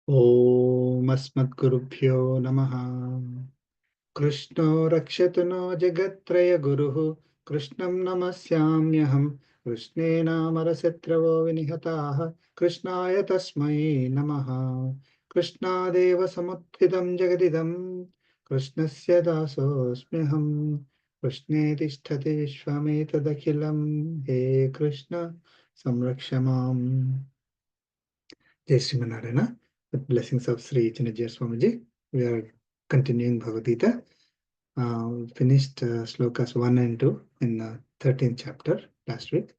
Om Asmadgurubhyo Namaha. Krishna Rakshatu no Jagatraya Guruhu. Krishnam Namasyamyaham. Krishnena Marasetravo Vinihataha. Krishnaya Tasmai Namaha. Krishna Deva Samutthidam Jagadidam. Krishnasya Dasosmyaham. Krishne Tisthati Vishwametadakhilam. He Krishna Samrakshamam. Jai Srimanarayana. With blessings of Sri Chinna Swamiji, we are continuing Bhagavad Gita. Finished slokas 1 and 2 in the 13th chapter last week.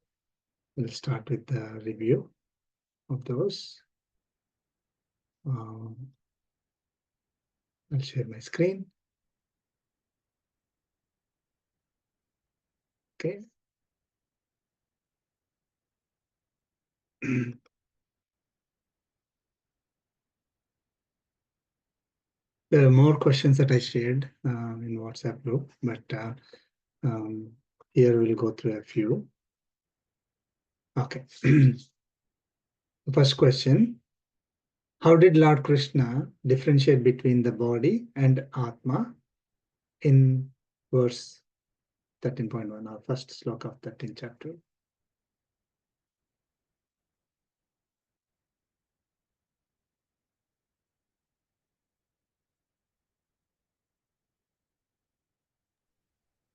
We'll start with the review of those. I'll share my screen. Okay. There are more questions that I shared in WhatsApp group, but here we'll go through a few. Okay. The first question: how did Lord Krishna differentiate between the body and Atma in verse 13.1, our first sloka of 13th chapter?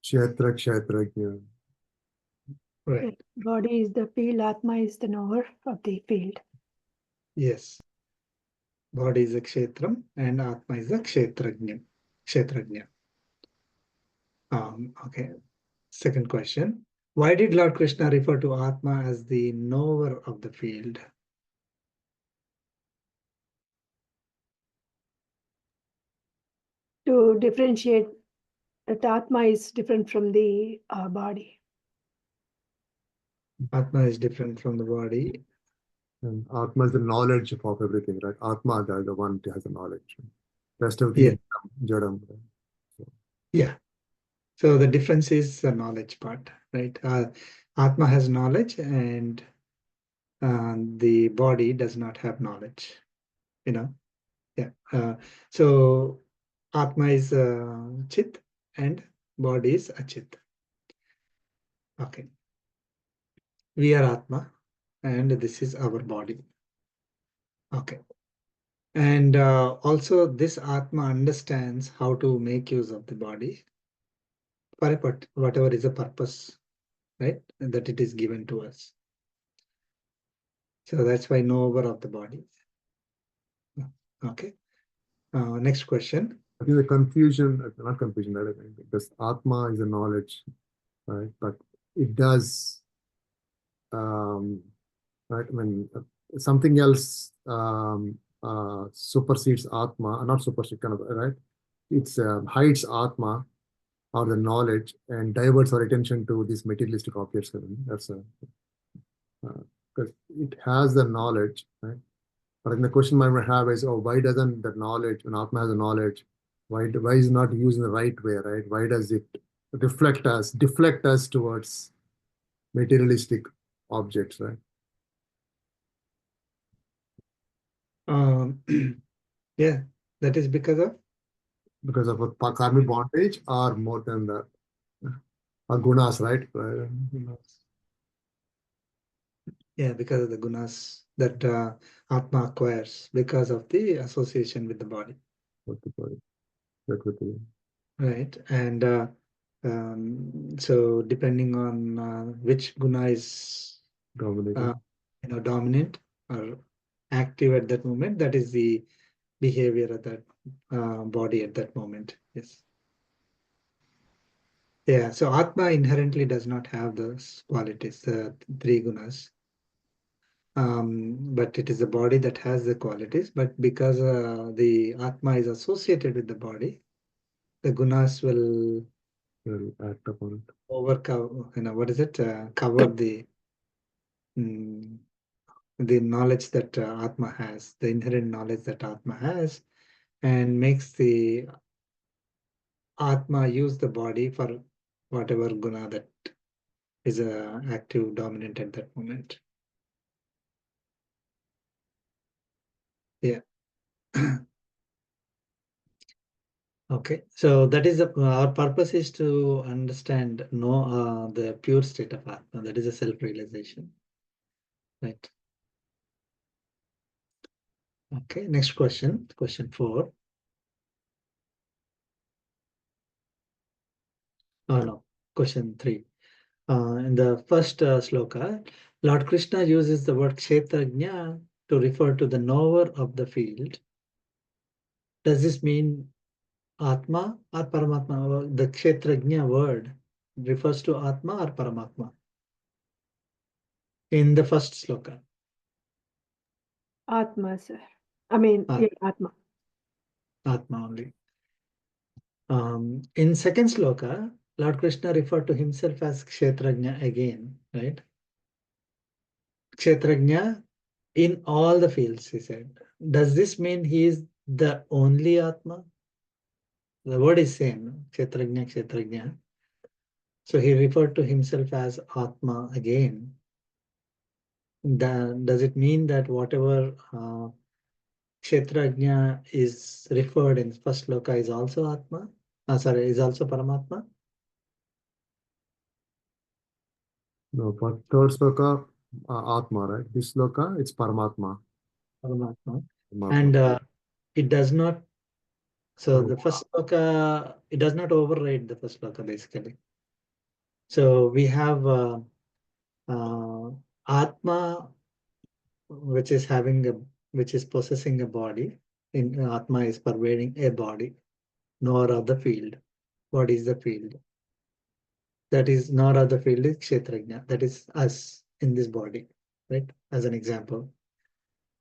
Kshetrajna. Right. Body is the field, Atma is the knower of the field. Yes. Body is a kshetram and Atma is a kshetrajna. Okay. Second question. Why did Lord Krishna refer to Atma as the knower of the field? To differentiate that Atma is different from the body. Atma is different from the body. And Atma is the knowledge of everything, right? Atma is the one who has the knowledge. Rest of the jadam. So. Yeah. So the difference is the knowledge part, right? Atma has knowledge and the body does not have knowledge, Yeah. So Atma is Chit and body is Achit. Okay. We are Atma and this is our body. Okay. And also this Atma understands how to make use of the body for whatever is a purpose, right? And that it is given to us. So that's why knower of the body. Okay. Next question. I think the confusion, not confusion, because Atma is a knowledge, right? But it does, right? When something else supersedes Atma, not supersedes, kind of, right? It hides Atma or the knowledge and diverts our attention to these materialistic objects. That's because it has the knowledge, right? But then the question I might have is, oh, why doesn't that knowledge, when Atma has a knowledge, why is it not used in the right way, right? Why does it deflect us towards materialistic objects, right? Yeah, that is because of a karmic bondage, or more than that, or gunas, right? Yeah, because of the gunas that Atma acquires because of the association with the body. Right. And so depending on which guna is dominant or active at that moment, that is the behavior of that body at that moment. Yes. Yeah. So Atma inherently does not have those qualities, the three gunas. But it is the body that has the qualities. But because the Atma is associated with the body, the gunas will act upon it. Overcover, what is it? Cover the knowledge that Atma has, the inherent knowledge that Atma has, and makes the Atma use the body for whatever guna that is active, dominant at that moment. Yeah. Okay, so that is our purpose is to understand, know the pure state of Atma. That is a self-realization, right? Okay, next question, question 4. Oh no, question 3. In the first sloka, Lord Krishna uses the word Kshetrajna to refer to the knower of the field. Does this mean Atma or Paramatma? The Kshetrajna word refers to Atma or Paramatma in the first sloka. Atma, sir. I mean, Atma, yeah, Atma. Atma only. In second sloka, Lord Krishna referred to himself as Kshetrajna again, right? Kshetrajna in all the fields, he said. Does this mean he is the only Atma? The word is same, Kshetrajna, Kshetrajna. So he referred to himself as Atma again. Does it mean that whatever Kshetrajna is referred in first loka is also Atma? Sorry, is also Paramatma? No, for third sloka, Atma, right? This sloka, it's Paramatma. Paramatma. Paramatma. And it does not, so No, the first sloka, it does not override the first sloka basically. So we have Atma, which is which is possessing a body. In Atma is pervading a body, nor other field. What is the field? That is nor other field is Kshetrajna. That is us in this body, right? As an example.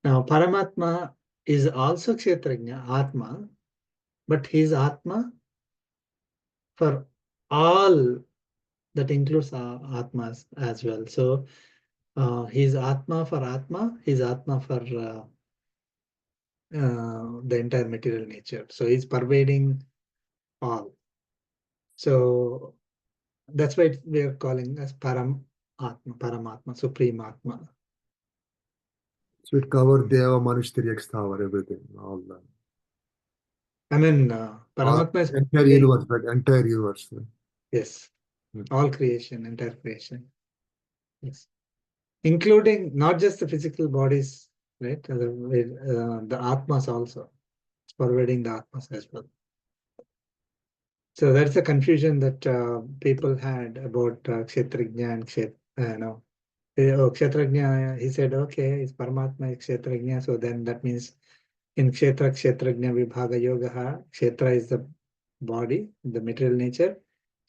Now, Paramatma is also Kshetrajna, Atma, but he is Atma for all, that includes Atmas as well. So he's Atma for Atma, he's Atma for the entire material nature. So he's pervading all. So that's why we are calling as Paramatma, Supreme Atma. so it covered Deva, Manush, Tiryak, Sthavar, everything. All the I mean, all, Paramatma is entire pervading, universe, right? Entire universe. Right? yes, Hmm. all creation, entire creation, yes, including not just the physical bodies, right? The Atmas also, it's pervading the Atmas as well. So that's the confusion that people had about Kshetrajna and no. Oh, Kshetrajna, he said, okay, it's Paramatma, is Kshetrajna. So then that means in Kshetrajna Vibhaga Yoga, Kshetra is the body, the material nature.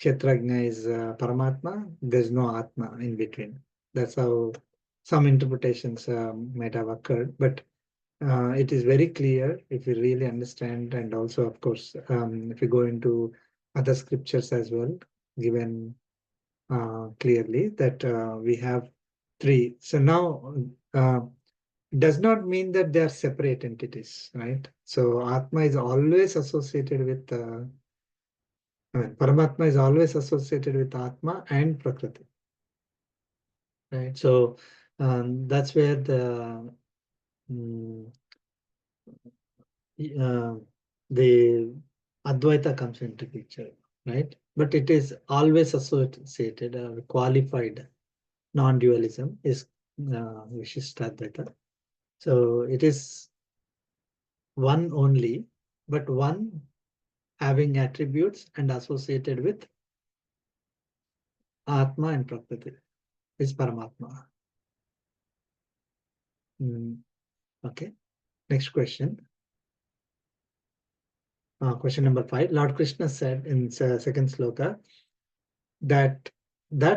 Kshetrajna is Paramatma. There's no Atma in between. That's how some interpretations might have occurred. But it is very clear if you really understand, and also, of course, if you go into other scriptures as well, given clearly that we have three. So now, does not mean that they are separate entities, right? So Atma is always associated with, Paramatma is always associated with Atma and Prakriti, right? So that's where mm, uh, the Advaita comes into picture, right? But it is always associated, qualified non-dualism is Vishishtadvaita. So it is one only, but one having attributes and associated with Atma and Prakriti is Paramatma. Okay, next question. Question number 5. Lord Krishna said in second sloka that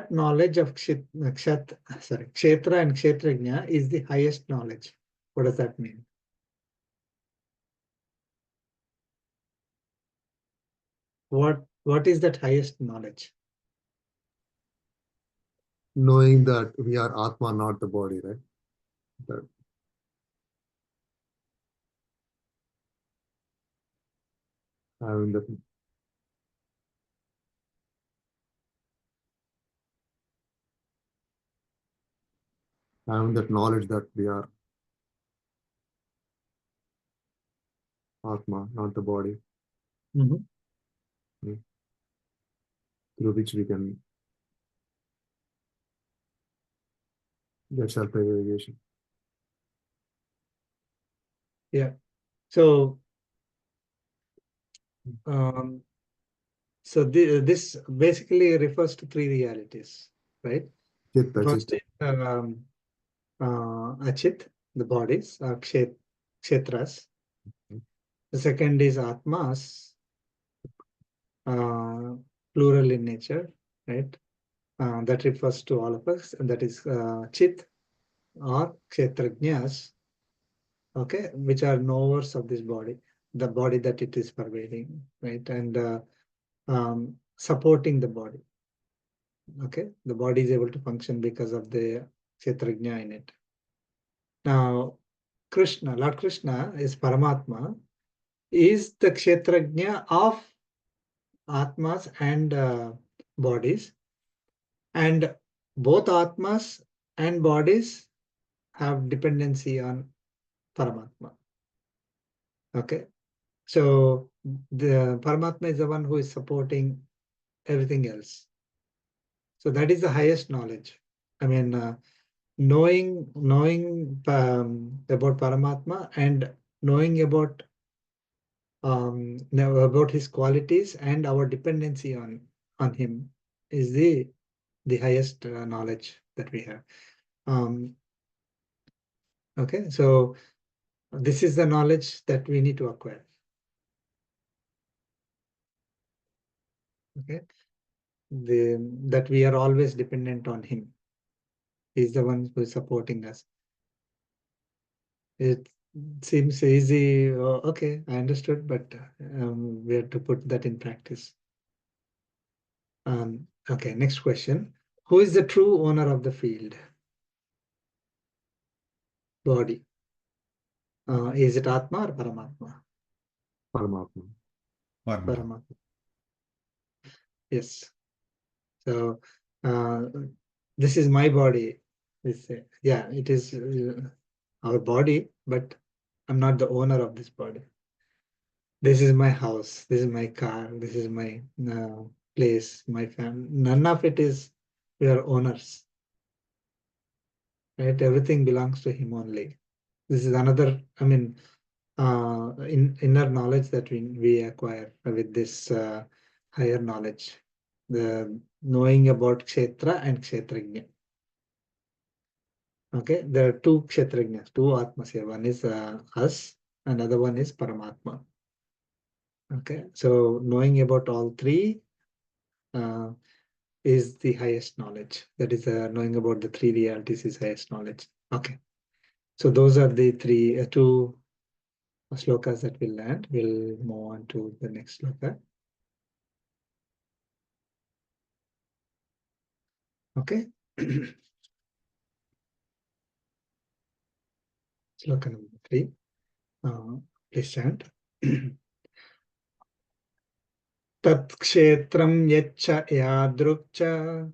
knowledge of Kshetra and Kshetrajna is the highest knowledge. What does that mean? What is that highest knowledge? Knowing that we are Atma, not the body, right? That, having that, having that knowledge that we are. Atma, not the body, Mhm. through which we can get self-realization. Yeah. So, this basically refers to three realities, right? Chitta, First chitta. is Achit, the bodies, or Kshetras. The second is Atmas, plural in nature, right? That refers to all of us, and that is Chit or Kshetrajnas, okay, which are knowers of this body, the body that it is pervading, right? And supporting the body. Okay, the body is able to function because of the Kshetrajna in it. Now, Krishna, Lord Krishna is Paramatma, is the Kshetrajna of Atmas and bodies, and both Atmas and bodies have dependency on Paramatma. Okay, so the Paramatma is the one who is supporting everything else. So that is the highest knowledge. I mean, knowing about Paramatma and knowing about his qualities and our dependency on him is the highest knowledge that we have. Okay, so this is the knowledge that we need to acquire. Okay, that we are always dependent on him. He's the one who is supporting us. It seems easy. Okay, I understood, but we have to put that in practice. Okay, next question. Who is the true owner of the field? Body. Is it Atma or Paramatma? Paramatma. Paramatma. Yes. So this is my body. Yeah, it is our body, but I'm not the owner of this body. This is my house. This is my car. This is my place, my family. None of it is, we are owners. Right? Everything belongs to him only. This is another, I mean, inner knowledge that we acquire with this higher knowledge, the knowing about Kshetra and Kshetrajna. Okay, there are two Kshetrajnas, two Atmas here. One is us, another one is Paramatma. Okay, so knowing about all three is the highest knowledge. That is knowing about the three realities is highest knowledge. Okay, so those are the two slokas that we'll learn. We'll move on to the next sloka. Okay. Sloka number 3. Please chant. Tat kshetram yaccha yadrukcha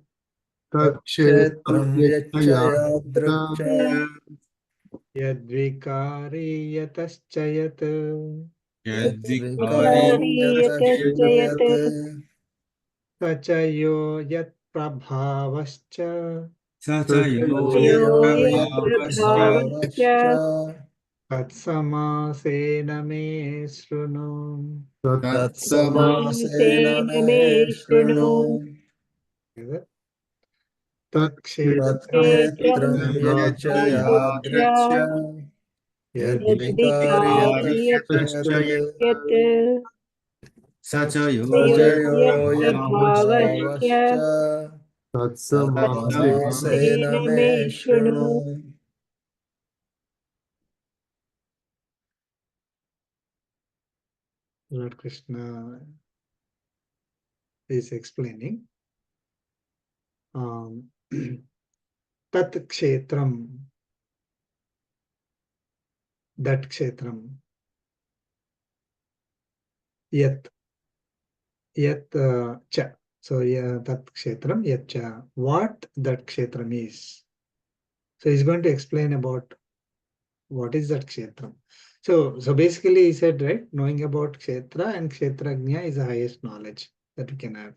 Takshetram क्षेत्रं yachayatra यच्चयादृक् च yadvikari yatascha yat यद्विकारि विकारीयतश्च यतश्च यत् यत् sachayo yat prabhavascha स च यो यो यत्प्रभावश्च यत्प्रभावश्च प्रभावश्च tat samasena me shrunu. तत्समासेन मे मे शृणु शृणु Tat क्षेत्रं तत्क्षेत्रं यच्च यच्च यादृक् च यद्विकारि यद्विकारि यतश्च यत् यत् स च यो स च यो यत्प्रभावश्च यत्प्रभावश्च यत्प्रभावश्च Tatsamase तत्समासेन मे मे शृणु शृणु. Lord Krishna is explaining tat kshetram, that kshetram, yat cha. So yeah, tat kshetram yat cha, what that kshetram is. So he's going to explain about what is that Kshetra? So basically he said, right, knowing about Kshetra and Kshetrajna is the highest knowledge that we can have.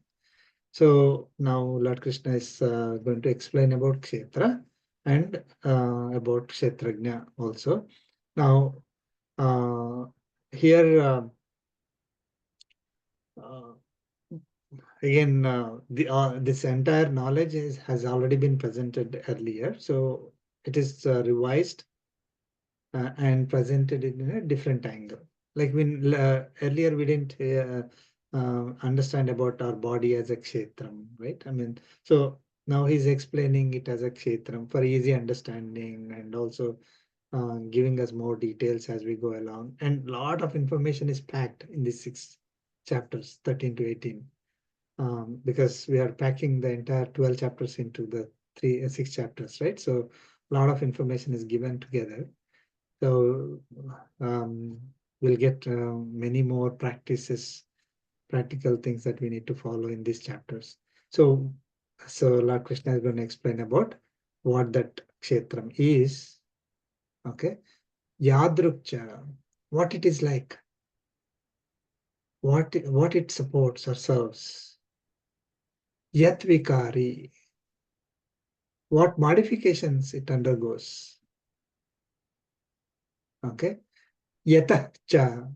So now Lord Krishna is going to explain about Kshetra and about Kshetrajna also. Now here uh, again this entire knowledge has already been presented earlier, so it is revised and presented in a different angle. Like when earlier we didn't understand about our body as a kshetram, right? I mean, so now he's explaining it as a kshetram for easy understanding, and also giving us more details as we go along. And a lot of information is packed in these 6 chapters, 13 to 18, because we are packing the entire 12 chapters into the 6 chapters, right? So a lot of information is given together. So we'll get many more practical things that we need to follow in these chapters. So Lord Krishna is going to explain about what that kshetram is. Okay, yadrukcha, what it is like, what it supports or serves. Yat vikari, what modifications it undergoes. Okay, yatah,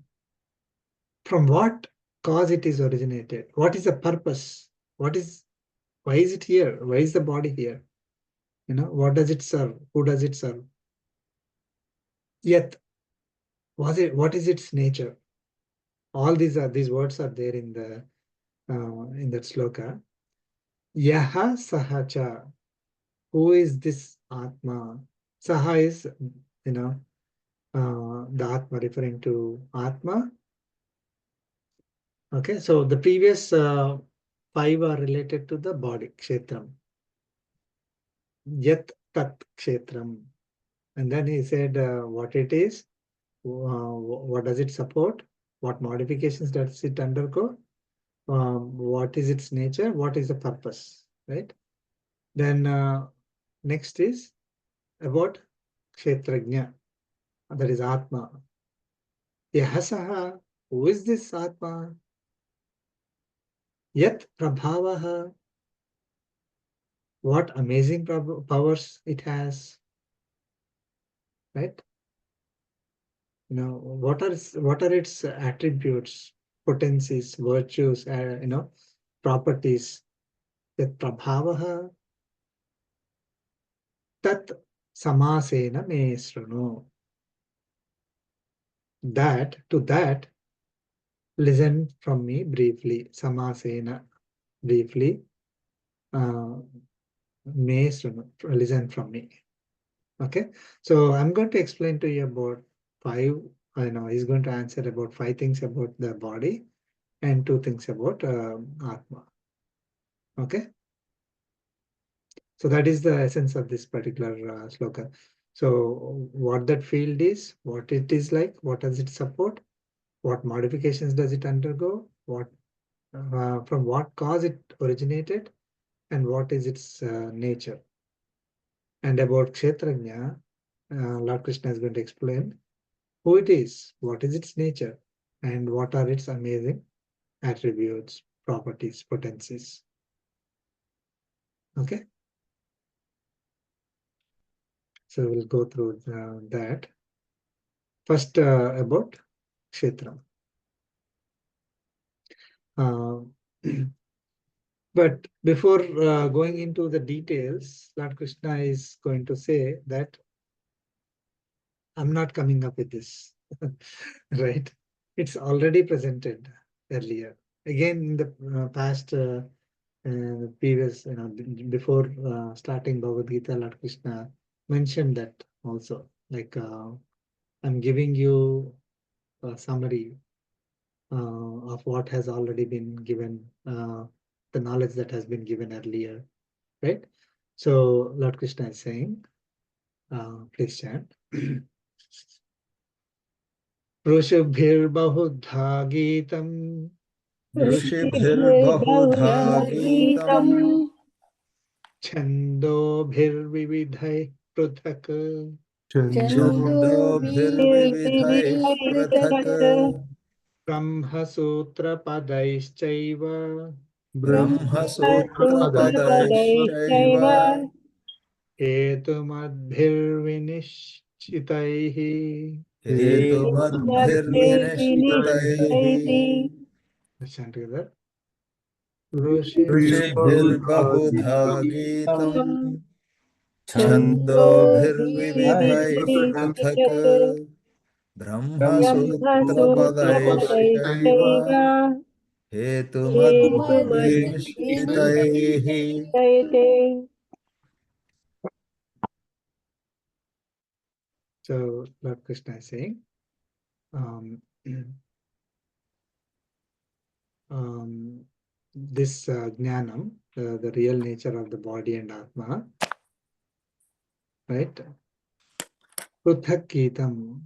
from what cause it is originated, what is the purpose, why is it here, why is the body here, what does it serve, who does it serve. Yet what is its nature. All these words are there in the in that sloka. Yaha sahacha, who is this atma. Saha is the atma, referring to atma. Okay, so the previous 5 are related to the body, kshetram. Yat tat kshetram. And then he said what it is, what does it support, what modifications does it undergo, what is its nature, what is the purpose, right? Then next is about Kshetrajna, that is Atma. Yahasaha, who is this Atma? Yat Prabhavaha, what amazing powers it has, right? What are its attributes, potencies, virtues, properties. Yat Prabhavaha, tat samasena me srunu. That listen from me briefly. Samasena, briefly. Me srunu, listen from me. Okay, so I'm going to explain to you about 5. He's going to answer about 5 things about the body and 2 things about Atma. Okay, so that is the essence of this particular sloka. So what that field is, what it is like, what does it support, what modifications does it undergo, from what cause it originated, and what is its nature. And about Kshetrajna, Lord Krishna is going to explain who it is, what is its nature, and what are its amazing attributes, properties, potencies. Okay, so we'll go through that. First, about Kshetra. But before going into the details, Lord Krishna is going to say that I'm not coming up with this, right? It's already presented earlier. Again, in the past, previous, before starting Bhagavad Gita, Lord Krishna mentioned that also. Like, I'm giving you a summary of what has already been given, the knowledge that has been given earlier, right? So Lord Krishna is saying, please chant. ऋषिभिर्बहुधा गीतम् ऋषिभिर्बहुधा गीतम् छन्दोभिर्विविधैः पृथक् छन्दोभिर्विविधैः पृथक् ब्रह्मसूत्रपदैश्चैव ब्रह्मसूत्रपदैश्चैव हेतुमद्भिर्विनिश्चितैः हेतुमद्भिर्विनिश्चितैः Listen together. ऋषि ऋषिभिर्बहुधा गीतम् छन्दोभिर्विविधैः पृथक् ब्रह्मसूत्रपदैश्चैव हेतुमद्भिर्निश्चितैः So Lord Krishna is saying, this jnanam, the real nature of the body and Atma, right? Pruthak Geetam,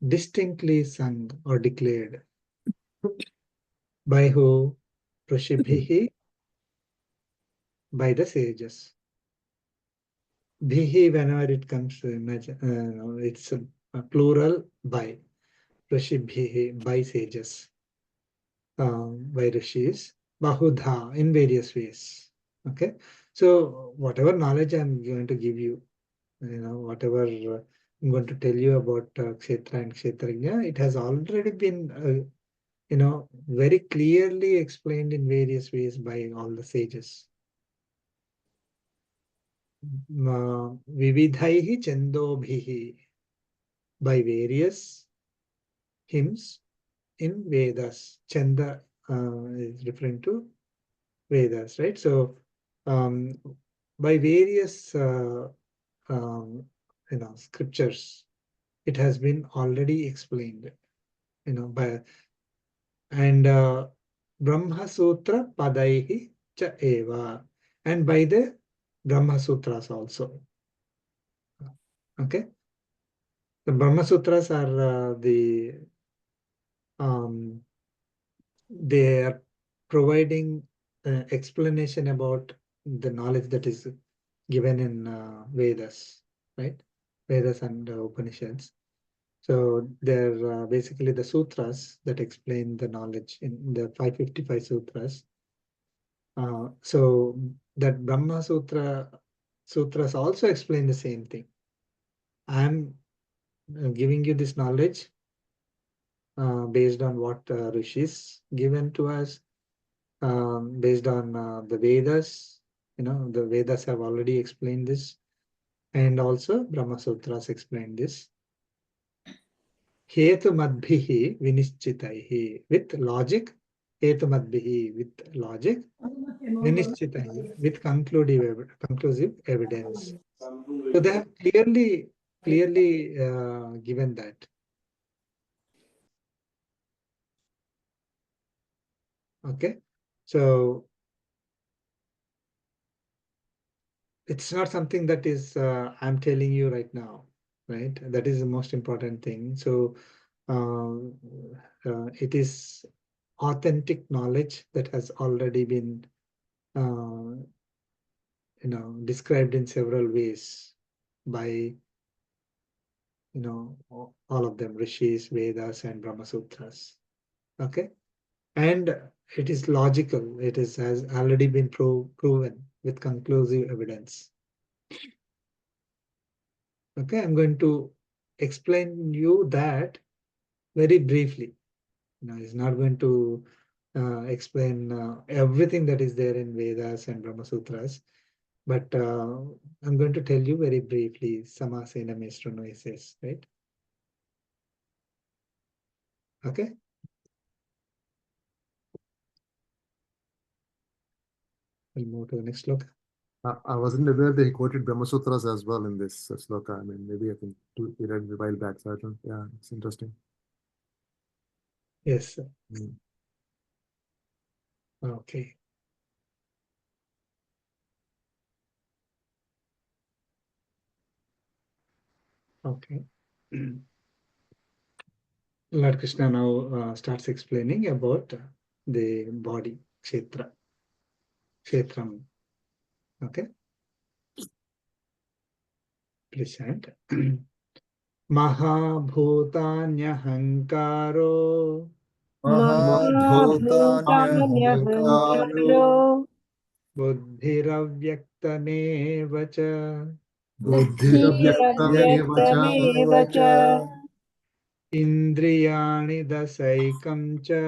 distinctly sung or declared. By who? Prashibhihi, by the sages. Bhihi, whenever it comes to imagine, it's a plural by. Prashibhihi, by sages. By rishis. Bahudha, in various ways. Okay. So whatever knowledge I'm going to give you, whatever I'm going to tell you about Kshetra and Kshetrajna, it has already been, very clearly explained in various ways by all the sages. Vividhaihi chandobhihi, by various hymns in Vedas. Chanda is referring to Vedas, right? So by various scriptures, it has been already explained, by and Brahma Sutra Padaihi cha eva, and by the Brahma Sutras also. Okay, the Brahma Sutras are they are providing explanation about the knowledge that is given in Vedas, right? Vedas and Upanishads. So they're basically the sutras that explain the knowledge in the 555 sutras. So that Brahma sutras also explain the same thing. I'm giving you this knowledge based on what rishis given to us, based on the Vedas. The Vedas have already explained this, and also Brahma Sutras explain this. Hetu madbhihi vinischitaihi, with logic. Hetu madbhihi, with logic. Vinischitaihi, with conclusive evidence. So they have clearly given that. Okay, so it's not something that is I'm telling you right now, right? That is the most important thing. So it is authentic knowledge that has already been described in several ways by all of them, rishis, Vedas, and Brahma Sutras. Okay, and it is logical. It has already been proven with conclusive evidence. Okay, I'm going to explain you that very briefly. It's not going to explain everything that is there in Vedas and Brahma Sutras, but I'm going to tell you very briefly. Samasena Mestrono, he says, right? Okay. We'll move to the next sloka. I wasn't aware that he quoted Brahma Sutras as well in this sloka. I mean, maybe I think he read a while back. So I don't. Yeah, it's interesting. Yes. Mm. Okay. Okay. Lord Krishna now starts explaining about the body, Kshetra, Kshetram. Okay. Please chant. Mahabhutanyahangkaro Mahabhutanyahangkaro buddhiravyaktamev cha Buddhiravyaktamev Buddhiravyaktamev cha indriyani dasaikam cha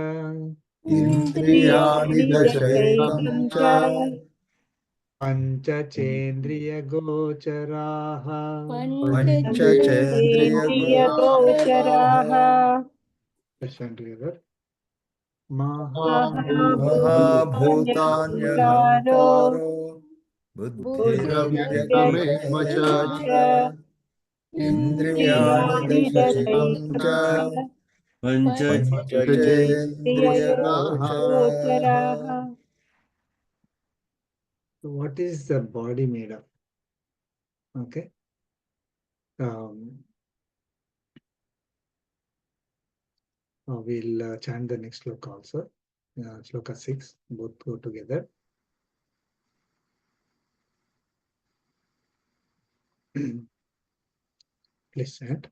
Indriyani Indriyani dashayikam dasaikam cha cha pancachendriyagocharaha. Pancha Chendriya Panchachendriyagocharaः Let's chant together. Mahabhutanyahangkaro Mahabhutanyahangkaro Buddhiravyaktamev cha Buddhiravyaktamev cha Indriyani Indriyani dashayikam dasaikam cha cha Pancha Chendriya Panchachendriyagocharaः. So what is the body made of? Okay. We'll chant the next sloka also. Sloka 6, both go together. Please chant.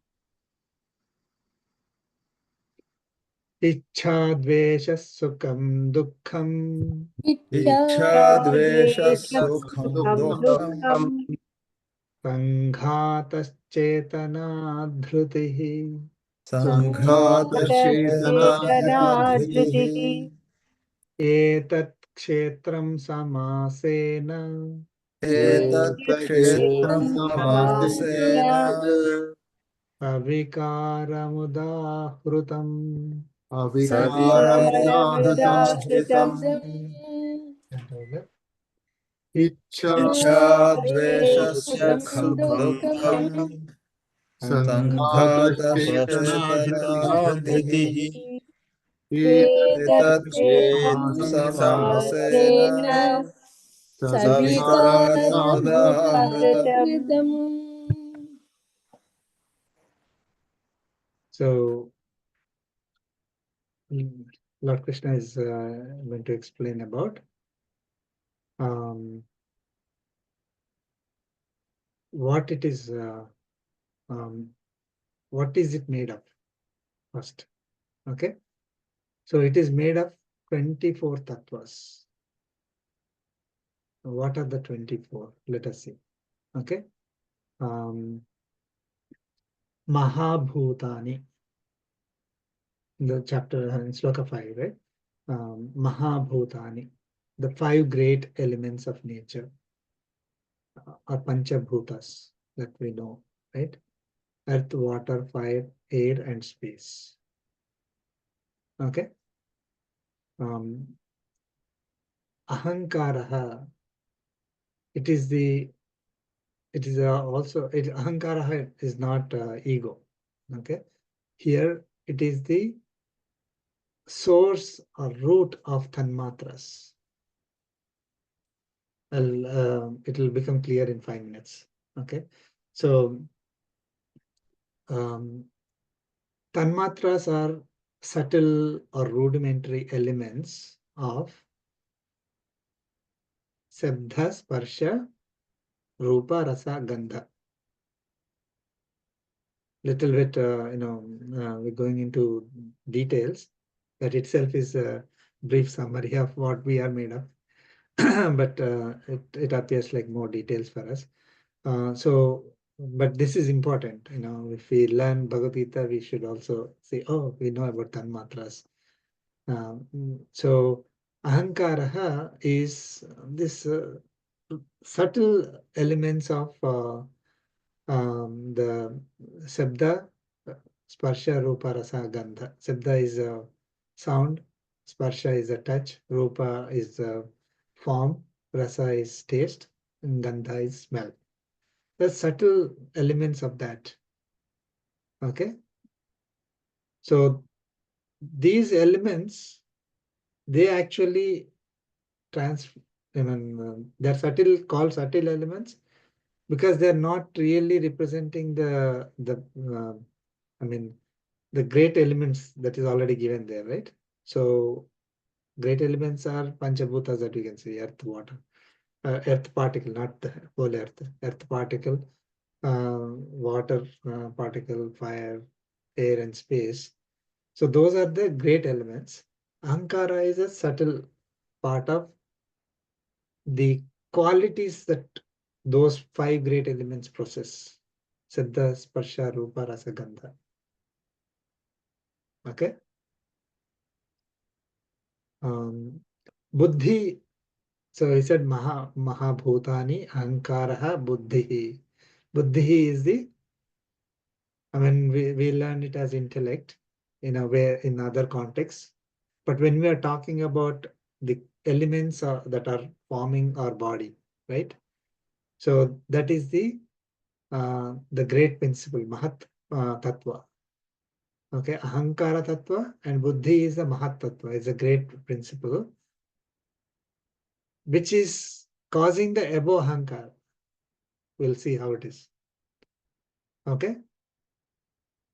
Ichha dvesha sukham dukkham Ichha dvesha sukham Sukham dukham dukkam sanghataschetana dhrutihi Sanghata Chetana Sanghataschetana etat kshetram samasena Etat kshetram samasena avikaramudahrutam. Savikaramudahritam Ichhadvesha sukham dukham Sanghataschetana dhritihi Etat kshetram samasena Savikaramudahritam. So, Lord Krishna is going to explain about what it is, what is it made of first. Okay. So it is made of 24 tattvas. What are the 24? Let us see. Okay. Mahabhutani. In the chapter in Sloka 5, right? Mahabhutani, the 5 great elements of nature, are Pancha Bhutas that we know, right? Earth, water, fire, air, and space. Okay. Ahankara, it is also, Ahankara is not ego. Okay. Here it is the source or root of Tanmatras. It will become clear in 5 minutes. Okay. So Tanmatras are subtle or rudimentary elements of Sabdha, Sparsha, Rupa, Rasa, Gandha. Little bit, we're going into details. That itself is a brief summary of what we are made of. But it appears like more details for us. But this is important. If we learn Bhagavad Gita, we should also say, oh, we know about Tanmatras. So Ahankara is this subtle elements of the Sabda, Sparsha, Rupa, Rasa, Gandha. Sabda is a sound, Sparsha is a touch, Rupa is a form, Rasa is taste, and Gandha is smell. The subtle elements of that. Okay. So these elements, they actually they're subtle, called subtle elements because they're not really representing the great elements that is already given there, right? So great elements are Pancha Bhutas that we can see: earth, water, earth particle, not the whole earth particle, water, particle, fire, air, and space. So those are the great elements. Ahankara is a subtle part of the qualities that those 5 great elements possess. Siddha, Sparsha, Rupa, Rasa, Gandha. Okay. Buddhi. So he said Mahabhutani, Ahankaraha, Buddhi. Buddhi is the, I mean, we learn it as intellect in a way, in other contexts. But when we are talking about the elements that are forming our body, right? So that is the great principle, Mahat Tattva. Okay, Ahankara Tattva and Buddhi is the Mahat Tattva, is a great principle, which is causing the above Ahankara. We'll see how it is. Okay.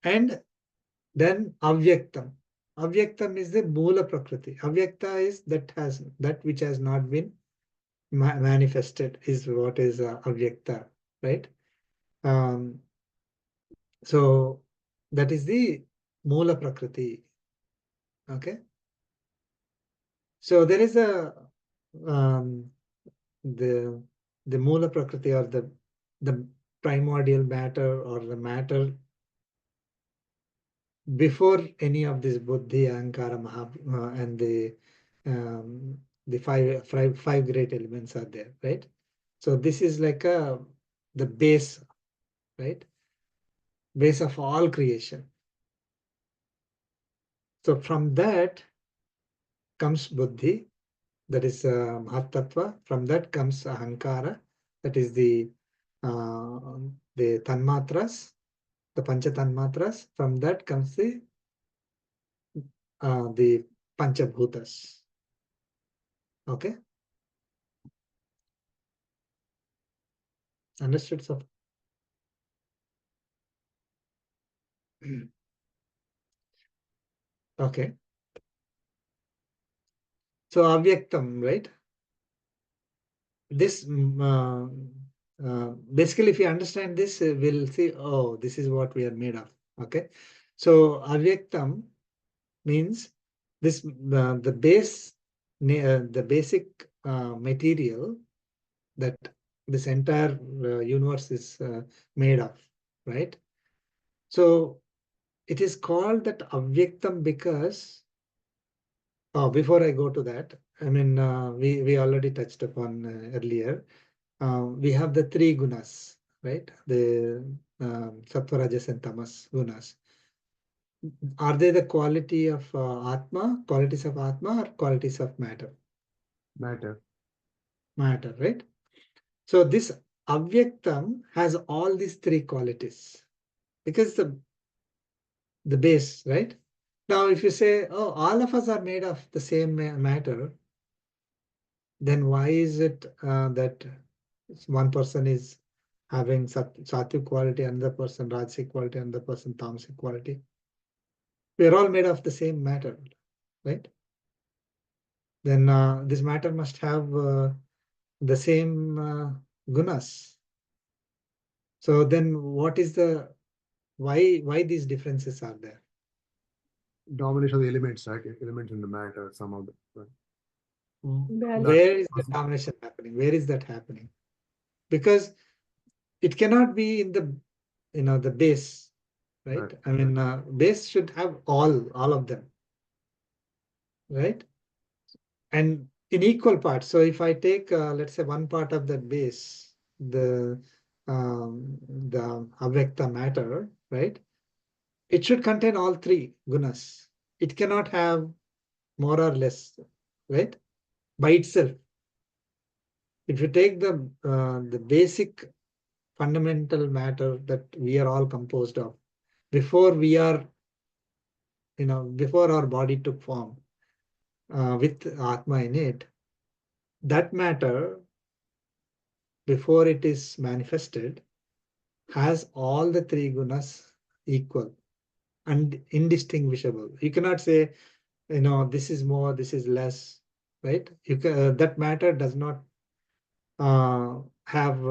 And then Avyaktam. Avyaktam is the Moola Prakriti. Avyakta is that which has not been manifested, is what is Avyakta, right? So that is the Moola Prakriti. Okay. So there is a the Moola Prakriti, or the primordial matter, or the matter before any of this Buddhi, Ahankara, and the five great elements are there, right? So this is like the base, right? Base of all creation. So from that comes Buddhi, that is Mahat Tattva. From that comes Ahankara, that is the Tanmatras, the Pancha Tanmatras. From that comes the Pancha Bhutas. Okay. Understood, so okay. So Avyaktam, right? This basically, if you understand this, we'll see, oh, this is what we are made of. Okay. So Avyaktam means this the basic material that this entire universe is made of, right? So it is called that Avyaktam because, before I go to that, I mean, we already touched upon earlier. We have the 3 gunas, right? The Sattva, Rajas, and Tamas gunas. Are they the quality of Atma, qualities of Atma, or qualities of matter? Matter. Matter, right? So this Avyaktam has all these 3 qualities because the base, right? Now, if you say, oh, all of us are made of the same matter, then why is it that one person is having sattvic quality, another person rajasic quality, another person tamasic quality? We are all made of the same matter, right? Then this matter must have the same gunas. So then what is why these differences are there? Domination of the elements, right? Elements in the matter, some of the. Right? Where is the domination happening? Where is that happening? Because it cannot be in the base, right? Right. I mean, base should have all of them, right? And in equal parts. So if I take, let's say, one part of that base, the avyakta matter, right? It should contain all 3 gunas. It cannot have more or less, right? By itself. If you take the basic fundamental matter that we are all composed of, before we are, before our body took form, with Atma in it, that matter, before it is manifested, has all the 3 gunas equal and indistinguishable. You cannot say, this is more, this is less, right? That matter does not have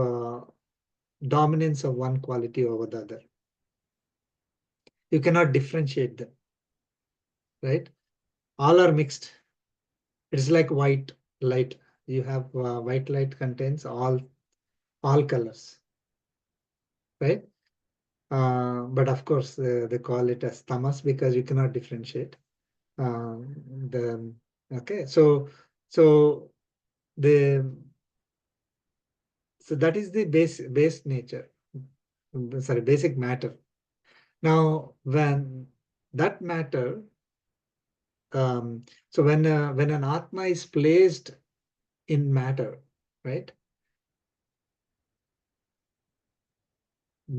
dominance of one quality over the other. You cannot differentiate them, right? All are mixed. It's like white light. You have white light contains all colors, right? But of course, they call it as tamas because you cannot differentiate. The okay, so the so that is the base nature. Sorry, basic matter. Now, when that matter, so when an atma is placed in matter, right?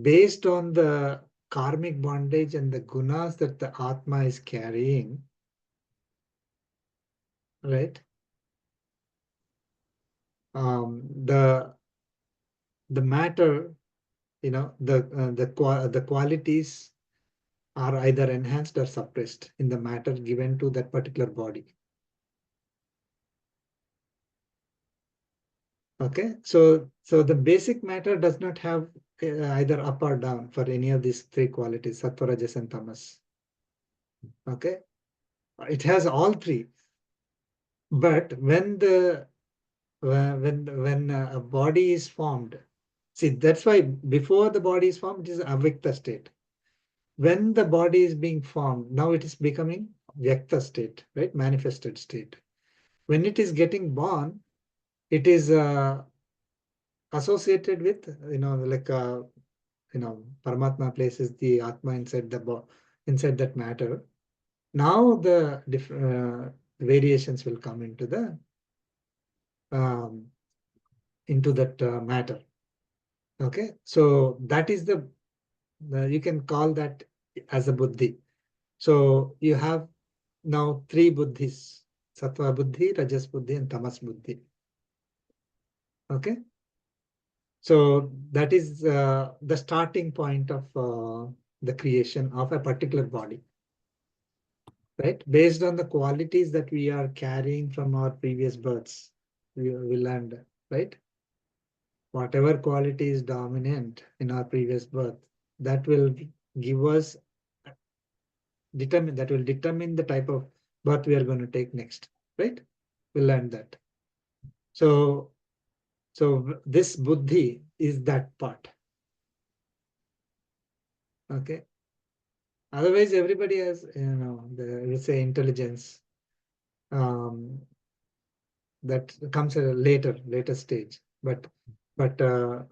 Based on the karmic bondage and the gunas that the atma is carrying, right? The matter, the qualities are either enhanced or suppressed in the matter given to that particular body. Okay, so the basic matter does not have either up or down for any of these three qualities, sattva, rajas, and tamas. Okay, it has all three. But when a body is formed, see, that's why before the body is formed, it is avyakta state. When the body is being formed, now it is becoming vyakta state, right? Manifested state. When it is getting born, it is associated with, like, Paramatma places the Atma inside inside that matter. Now the variations will come into the into that matter. Okay, so that is you can call that as a buddhi. So you have now three buddhis: sattva buddhi, rajas buddhi, and tamas buddhi. Okay, so that is the starting point of the creation of a particular body, right? Based on the qualities that we are carrying from our previous births, we learned, right? Whatever quality is dominant in our previous birth, that will give us determine the type of birth we are going to take next, right? We learned that. So this buddhi is that part. Okay. Otherwise, everybody has, we say intelligence, that comes at a later stage. But the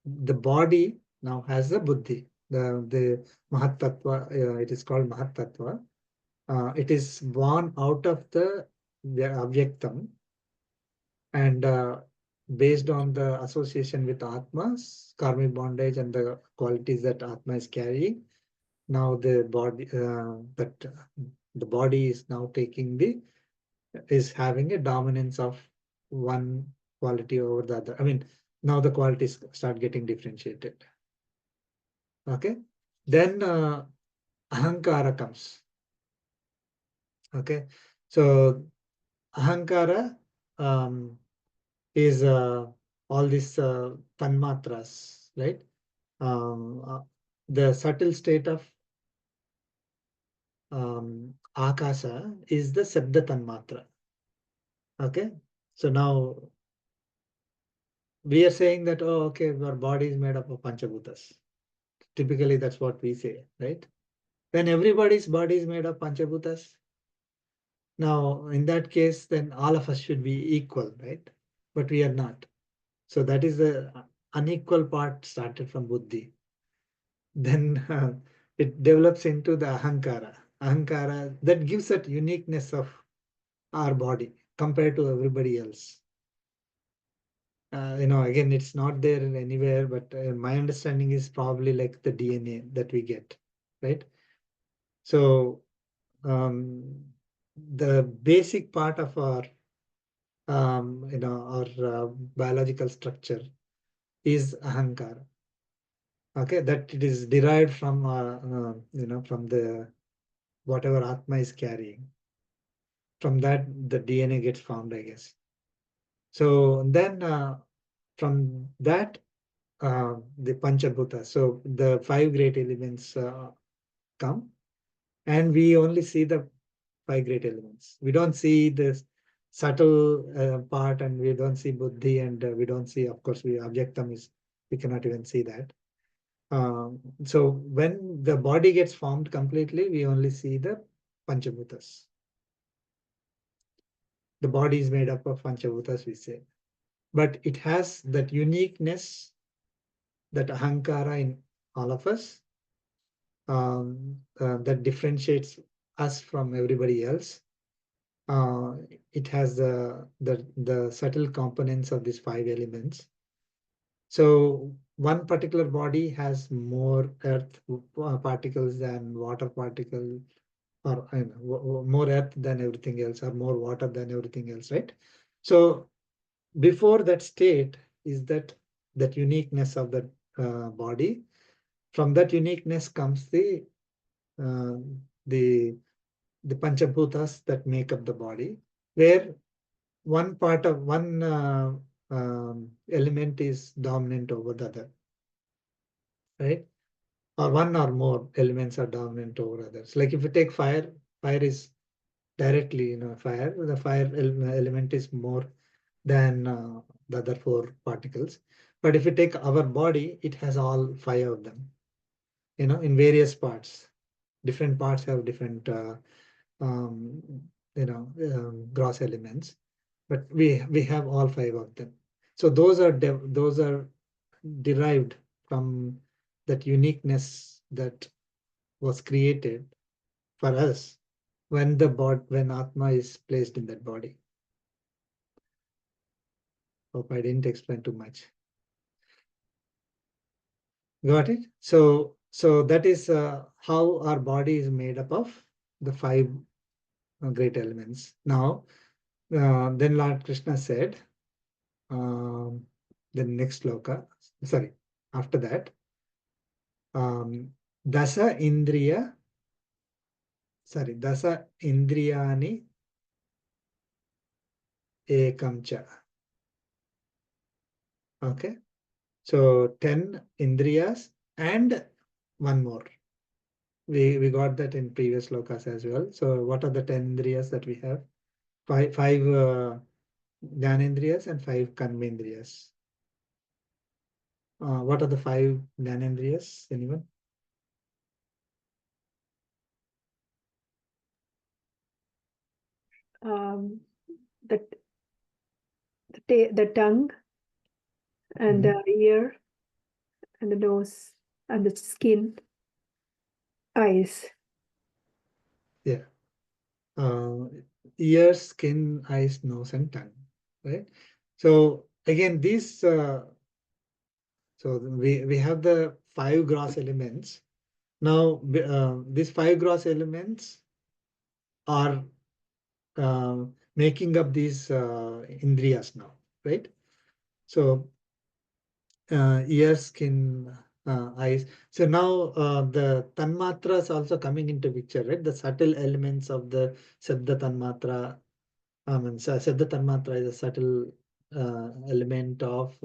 body now has a buddhi. The Mahat Tattva, it is called Mahat Tattva. It is born out of the avyaktam, and based on the association with Atma's karmic bondage and the qualities that Atma is carrying, now the body is now is having a dominance of one quality over the other. I mean, now the qualities start getting differentiated. Okay, then Ahankara comes. Okay, so Ahankara is all these Tanmatras, right? The subtle state of Akasa is the Sabda Tanmatra. Okay, so now we are saying that, oh, okay, our body is made up of Pancha Bhutas. Typically, that's what we say, right? When everybody's body is made of Pancha Bhutas, now in that case, then all of us should be equal, right? But we are not. So that is the unequal part started from Buddhi. Then it develops into the Ahankara. Ahankara, that gives that uniqueness of our body compared to everybody else. Again, it's not there anywhere, but my understanding is probably like the DNA that we get, right? So the basic part of our, our biological structure is Ahankara. Okay, that it is derived from, from the whatever Atma is carrying. From that, the DNA gets formed, I guess. So then from that, the Pancha Bhutas. So the 5 great elements come, and we only see the 5 great elements. We don't see this subtle part, and we don't see Buddhi, and we don't see, of course, Abhyaktam is, we cannot even see that. So when the body gets formed completely, we only see the Pancha Bhutas. The body is made up of Pancha Bhutas, we say. But it has that uniqueness, that Ahankara in all of us, that differentiates us from everybody else. It has the subtle components of these 5 elements. So one particular body has more earth particles than water particles, or more earth than everything else, or more water than everything else, right? So before that state is that uniqueness of the body. From that uniqueness comes the uh, the Pancha Bhutas that make up the body, where one part of one element is dominant over the other, right? Or one or more elements are dominant over others. Like if you take fire, fire is directly, fire. The fire element is more than the other 4 particles. But if you take our body, it has all 5 of them, in various parts. Different parts have different, um, gross elements, but we have all 5 of them. So those are derived from that uniqueness that was created for us when when Atma is placed in that body. Hope I didn't explain too much. Got it? So that is how our body is made up of the 5 great elements. Now, then Lord Krishna said, the next sloka, sorry, after that, dasa indriyani ekam cha. Okay, so 10 indriyas and one more. We got that in previous slokas as well. So what are the 10 indriyas that we have? Five Jnanendriyas and 5 Karmendriyas. What are the 5 Jnanendriyas? Anyone? The the tongue and the ear and the nose and the skin, eyes. Yeah. Ears, skin, eyes, nose, and tongue. Right. So again, these. So we have the 5 gross elements. Now these 5 gross elements are making up these indriyas now, right? So ears, skin, eyes. So now the tanmatras also coming into picture, right? The subtle elements of the Sabda Tanmatra. Sabda Tanmatra is a subtle element of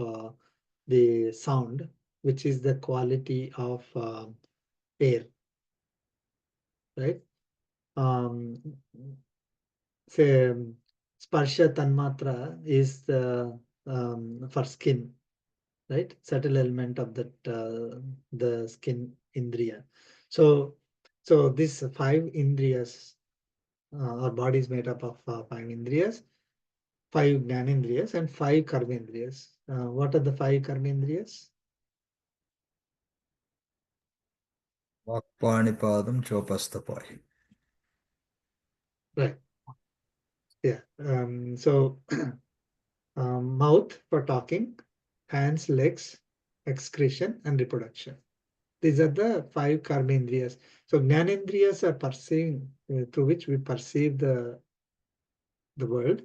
the sound, which is the quality of air, right? Say Sparsha Tanmatra is the for skin, right? Subtle element of that the skin indriya. So these 5 indriyas, our body is made up of 5 indriyas, 5 jnanendriyas, and 5 karmendriyas. What are the 5 karmendriyas? Vakpanipadam Chopastapai. Right. Yeah. So mouth for talking, hands, legs, excretion, and reproduction. These are the 5 karmendriyas. So jnanendriyas are perceiving, through which we perceive the world,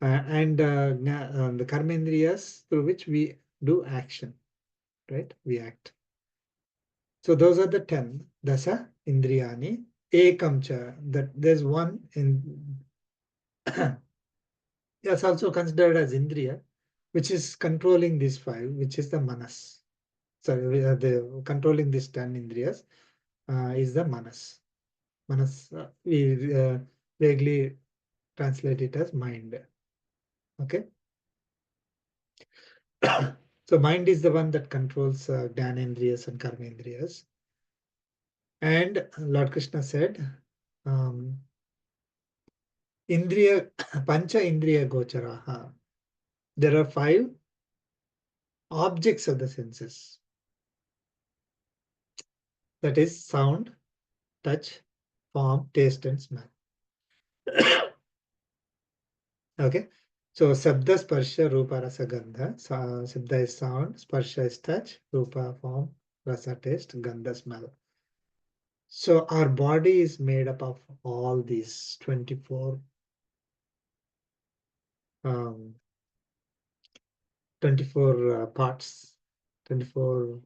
and the karmendriyas through which we do action, right? We act. So those are the 10 dasa indriyani ekam cha. That there's one in. Yes, also considered as indriya, which is controlling these 5, which is the manas. Sorry, the controlling these 10 indriyas is the manas. Manas, we vaguely translate it as mind. Okay. So mind is the one that controls Jnanendriyas and Karmendriyas. And Lord Krishna said, Indriya, Pancha Indriya Gocharaha. There are 5 objects of the senses. That is sound, touch, form, taste, and smell. Okay. So Sabda, Sparsha, Rupa, Rasa, Gandha. Sabda is sound, Sparsha is touch, Rupa, form, Rasa, taste, Gandha, smell. So our body is made up of all these 24 parts, 24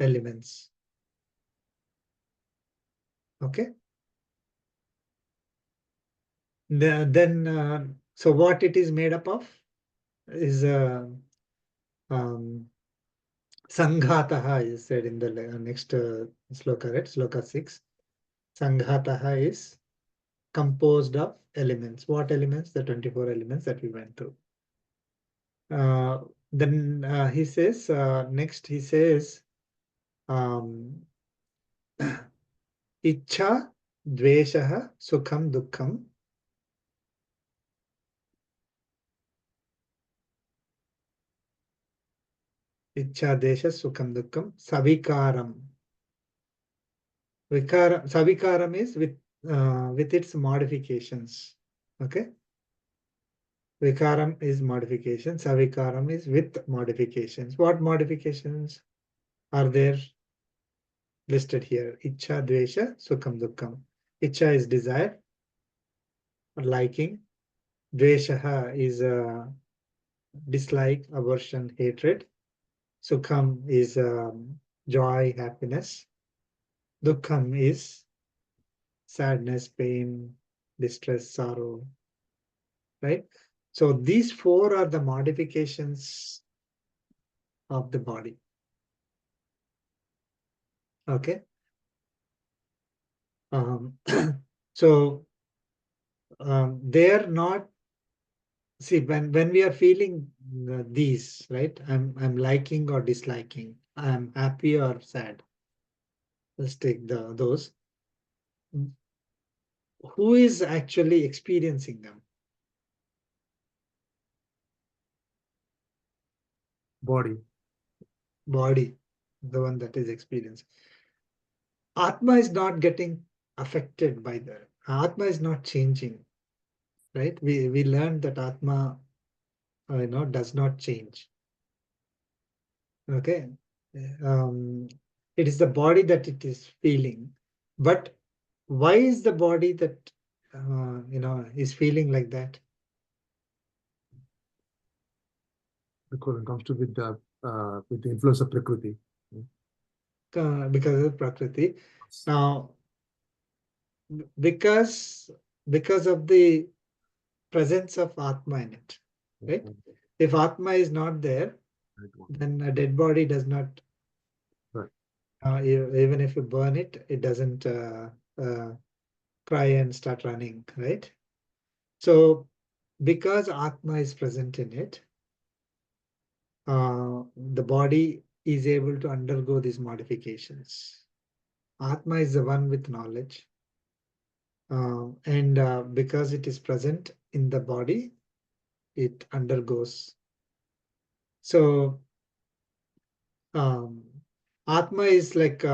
elements. Okay. Then so what it is made up of is Sanghataha is said in the next sloka, right? Sloka 6. Sanghataha is composed of elements. What elements? The 24 elements that we went through. Then he says, next he says, Ichha, Dveshaha, Sukham, Dukkham. Ichha, Desha, Sukham, Dukkham, Savikaram. Savikaram is with its modifications. Okay. Vikaram is modification. Savikaram is with modifications. What modifications are there listed here? Ichha, Dvesha, Sukham, Dukkham. Ichha is desire or liking. Dveshaha is dislike, aversion, hatred. Sukham is joy, happiness. Dukkham is sadness, pain, distress, sorrow. Right? So these 4 are the modifications of the body. Okay. So they are not. See, when we are feeling these, right? I'm liking or disliking. I'm happy or sad. Let's take those. Who is actually experiencing them? Body. Body, the one that is experiencing. Atma is not getting affected by that. Atma is not changing, right? We learned that Atma, does not change. Okay, it is the body that it is feeling, but why is the body that is feeling like that? Because it comes to with the influence of Prakriti. Because of Prakriti. Now, because of the presence of Atma in it, right? If Atma is not there, then a dead body does not. Right. Even if you burn it, it doesn't cry and start running, right? So, because Atma is present in it, the body is able to undergo these modifications. Atma is the one with knowledge. And because it is present in the body, it undergoes. So, Atma is like,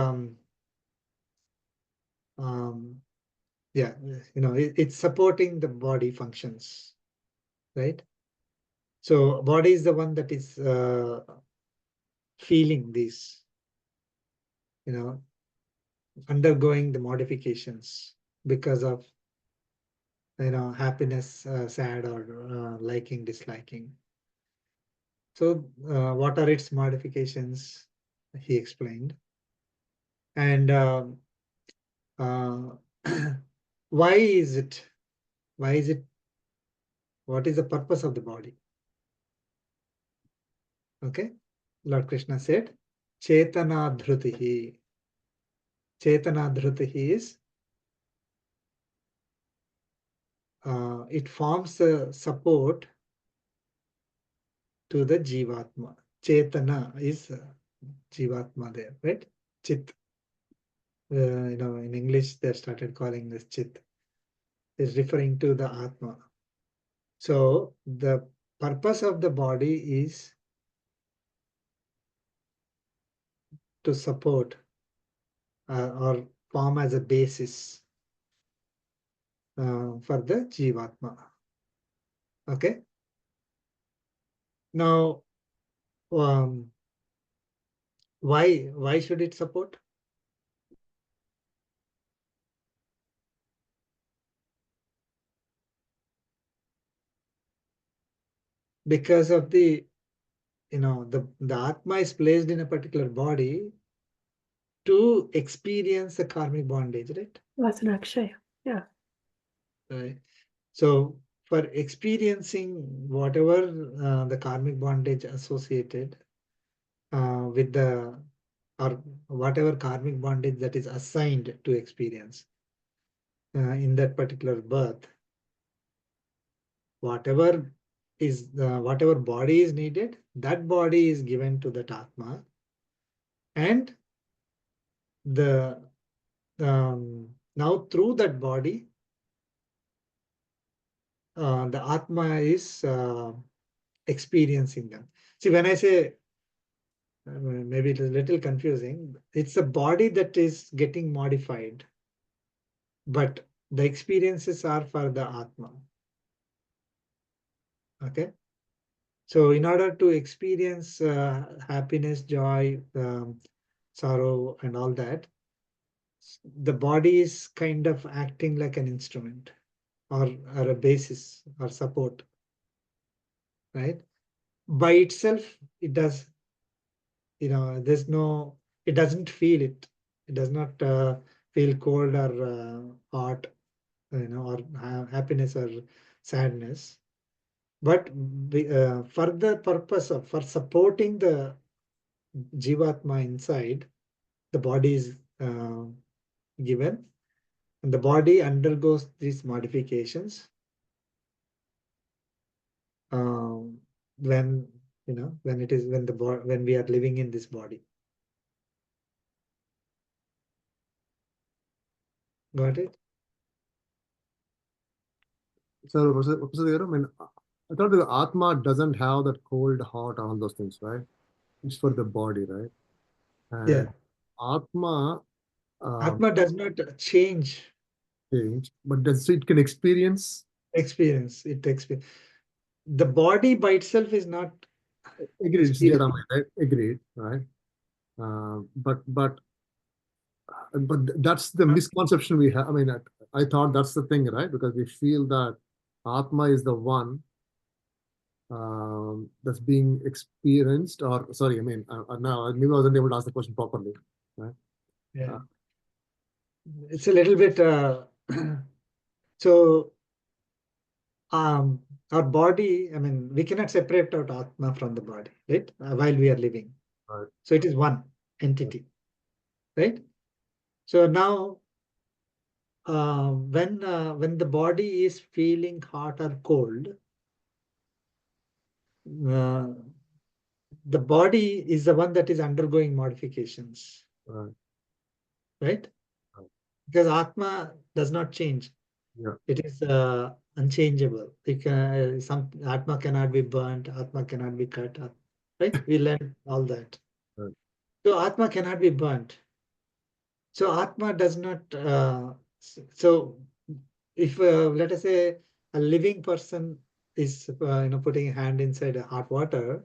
it's supporting the body functions, right? So, body is the one that is feeling these, undergoing the modifications because of happiness, sad, or liking, disliking. So what are its modifications? He explained. And why is it what is the purpose of the body? Okay, Lord Krishna said, Chetana Dhrutihi. Chetana Dhrutihi is it forms a support to the Jivatma. Chetana is Jivatma there, right? Chit. In English, they started calling this Chit. Is referring to the Atma. So the purpose of the body is to support or form as a basis for the Jivatma. Okay. Now, why should it support? Because of the Atma is placed in a particular body to experience the karmic bondage, right? That's an Akshaya. Yeah. Right. So for experiencing whatever the karmic bondage associated with the or whatever karmic bondage that is assigned to experience in that particular birth, whatever whatever body is needed, that body is given to that Atma, and the now through that body, the Atma is experiencing them. See, when I say maybe it is a little confusing, it's a body that is getting modified, but the experiences are for the Atma. Okay. So in order to experience happiness, joy, sorrow, and all that, the body is kind of acting like an instrument or a basis or support, right? By itself, it does, there's no, it doesn't feel it. It does not feel cold or hot, or happiness or sadness. But for the purpose of, for supporting the Jivatma inside, the body is given, and the body undergoes these modifications when when we are living in this body. Got it? So, Professor Garu, I mean, I thought the Atma doesn't have that cold, hot, all those things, right? It's for the body, right? And Yeah. Atma Atma does not change change, but does it can experience? experience. It experience. The body by itself is not Agreed, it's experiencing. Jadam, right? Agreed, right? But that's the misconception we have. I mean, I thought that's the thing, right? Because we feel that Atma is the one that's being experienced, or sorry, I mean, now maybe I wasn't able to ask the question properly, right? Yeah. It's a little bit so our body, I mean, we cannot separate out Atma from the body, right? While we are living. Right. So it is one entity, right? So now when the body is feeling hot or cold, the body is the one that is undergoing modifications, Right. right? Right. Because Atma does not change. Yeah. It is unchangeable. Some Atma cannot be burnt, Atma cannot be cut, right? We learned all that. Right. So Atma cannot be burnt. So Atma does not. So if let us say a living person is putting a hand inside a hot water,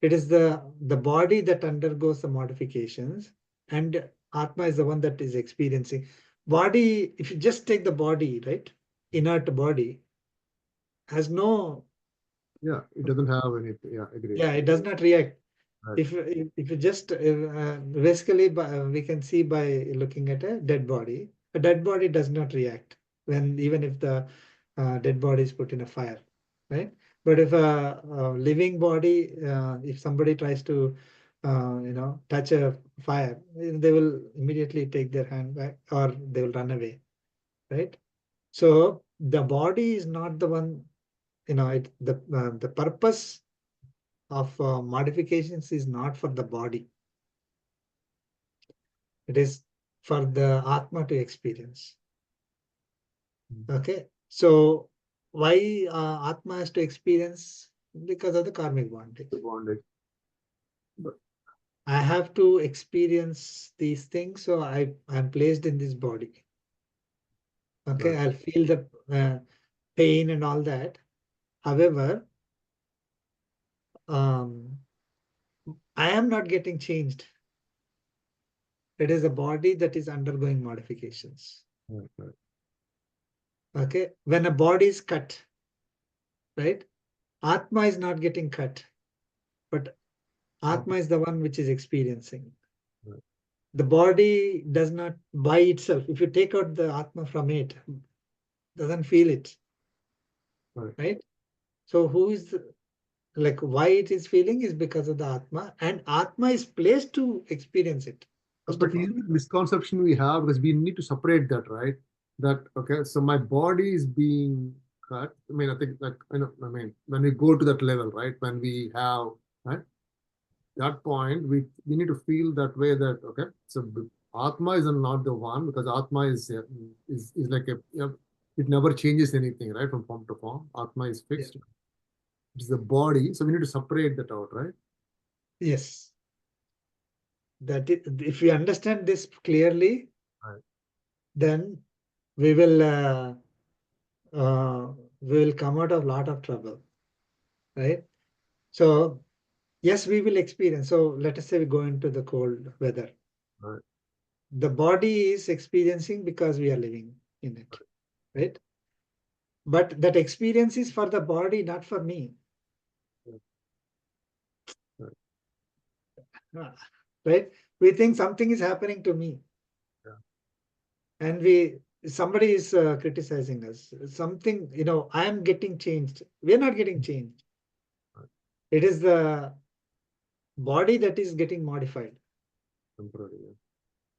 it is the body that undergoes the modifications, and Atma is the one that is experiencing. Body, if you just take the body, right, inert body, has no, Yeah, it doesn't have any. Yeah, agreed. it does not react. Right. If you just basically we can see by looking at a dead body does not react when even if the dead body is put in a fire, right? But if a living body, if somebody tries to, touch a fire, they will immediately take their hand back or they will run away, right? So the body is not the one, the purpose of modifications is not for the body. It is for the Atma to experience. Okay. So why Atma has to experience? Because of the karmic bondage. Bondage. But I have to experience these things, so I'm placed in this body. Okay, Right. I'll feel the pain and all that. However, I am not getting changed. It is a body that is undergoing modifications. right. Okay, when a body is cut, right? Atma is not getting cut, but Atma is the one which is experiencing. Right. The body does not by itself. If you take out the Atma from it, doesn't feel it, right? So who is like why it is feeling is because of the Atma, and Atma is placed to experience it. First But of all, is the misconception we have, because we need to separate that, right? That okay, so my body is being cut. I mean, I think like when we go to that level, right? When we have right that point, we need to feel that way that okay, so Atma is not the one, because Atma is like it never changes anything, right? From form to form, Atma is fixed. yeah. It's the body, so we need to separate that out, right? Yes. That if we understand this clearly, Right. then we will we will come out of a lot of trouble, right? So yes, we will experience. So let us say we go into the cold weather. Right. The body is experiencing because we are living in it, right? But that experience is for the body, not for me. Right. Right? We think something is happening to me. Yeah. And somebody is criticizing us. Something, I am getting changed. We're not getting changed. Right. It is the body that is getting modified. Temporary, yeah.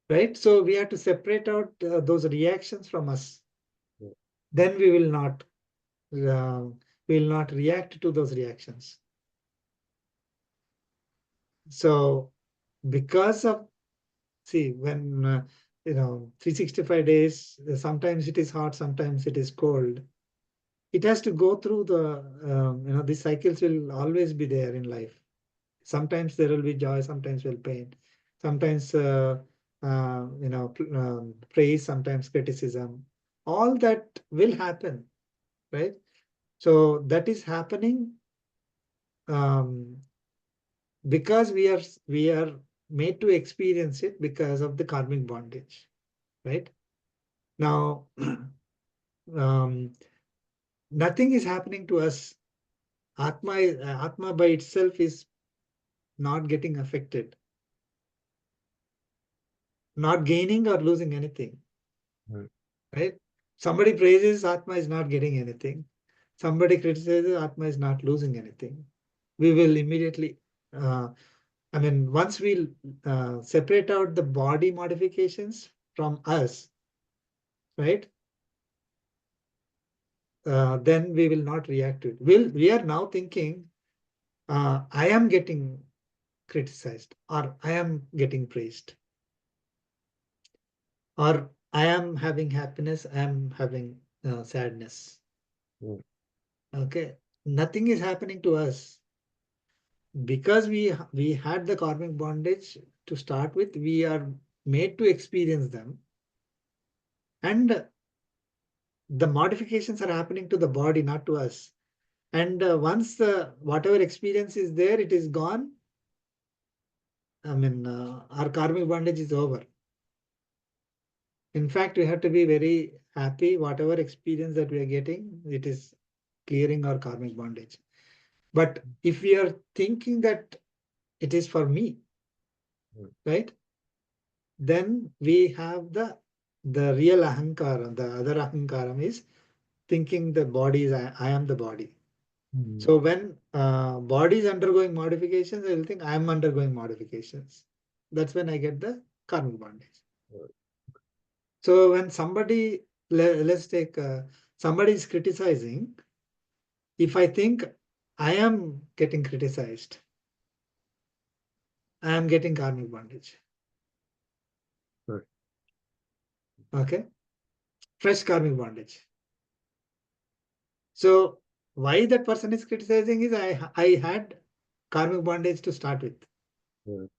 Right? So we have to separate out those reactions from us. Yeah. Then we will not react to those reactions. So because of, see, when 365 days, sometimes it is hot, sometimes it is cold. It has to go through these cycles will always be there in life. Sometimes there will be joy, sometimes will pain, sometimes praise, sometimes criticism. All that will happen, right? So that is happening um, because we are made to experience it because of the karmic bondage, right? Now, nothing is happening to us. Atma by itself is not getting affected, not gaining or losing anything. Right. Right? Somebody praises, Atma is not getting anything. Somebody criticizes, Atma is not losing anything. We will immediately, once we separate out the body modifications from us, right? Then we will not react to it. We are now thinking, I am getting criticized, or I am getting praised, or I am having happiness, I am having sadness. Yeah. Okay, nothing is happening to us because we had the karmic bondage to start with. We are made to experience them, and the modifications are happening to the body, not to us. And once the whatever experience is there, it is gone. Our karmic bondage is over. In fact, we have to be very happy. Whatever experience that we are getting, it is clearing our karmic bondage. But if we are thinking that it is for me, right? Then we have the real ahankara. The other ahankara is thinking the body is I am the body. So when body is undergoing modifications, I will think I am undergoing modifications. That's when I get the karmic bondage. So when somebody, let's take somebody is criticizing, if I think I am getting criticized, I am getting karmic bondage. Right. Okay, fresh karmic bondage. So why that person is criticizing is I had karmic bondage to start with. Right.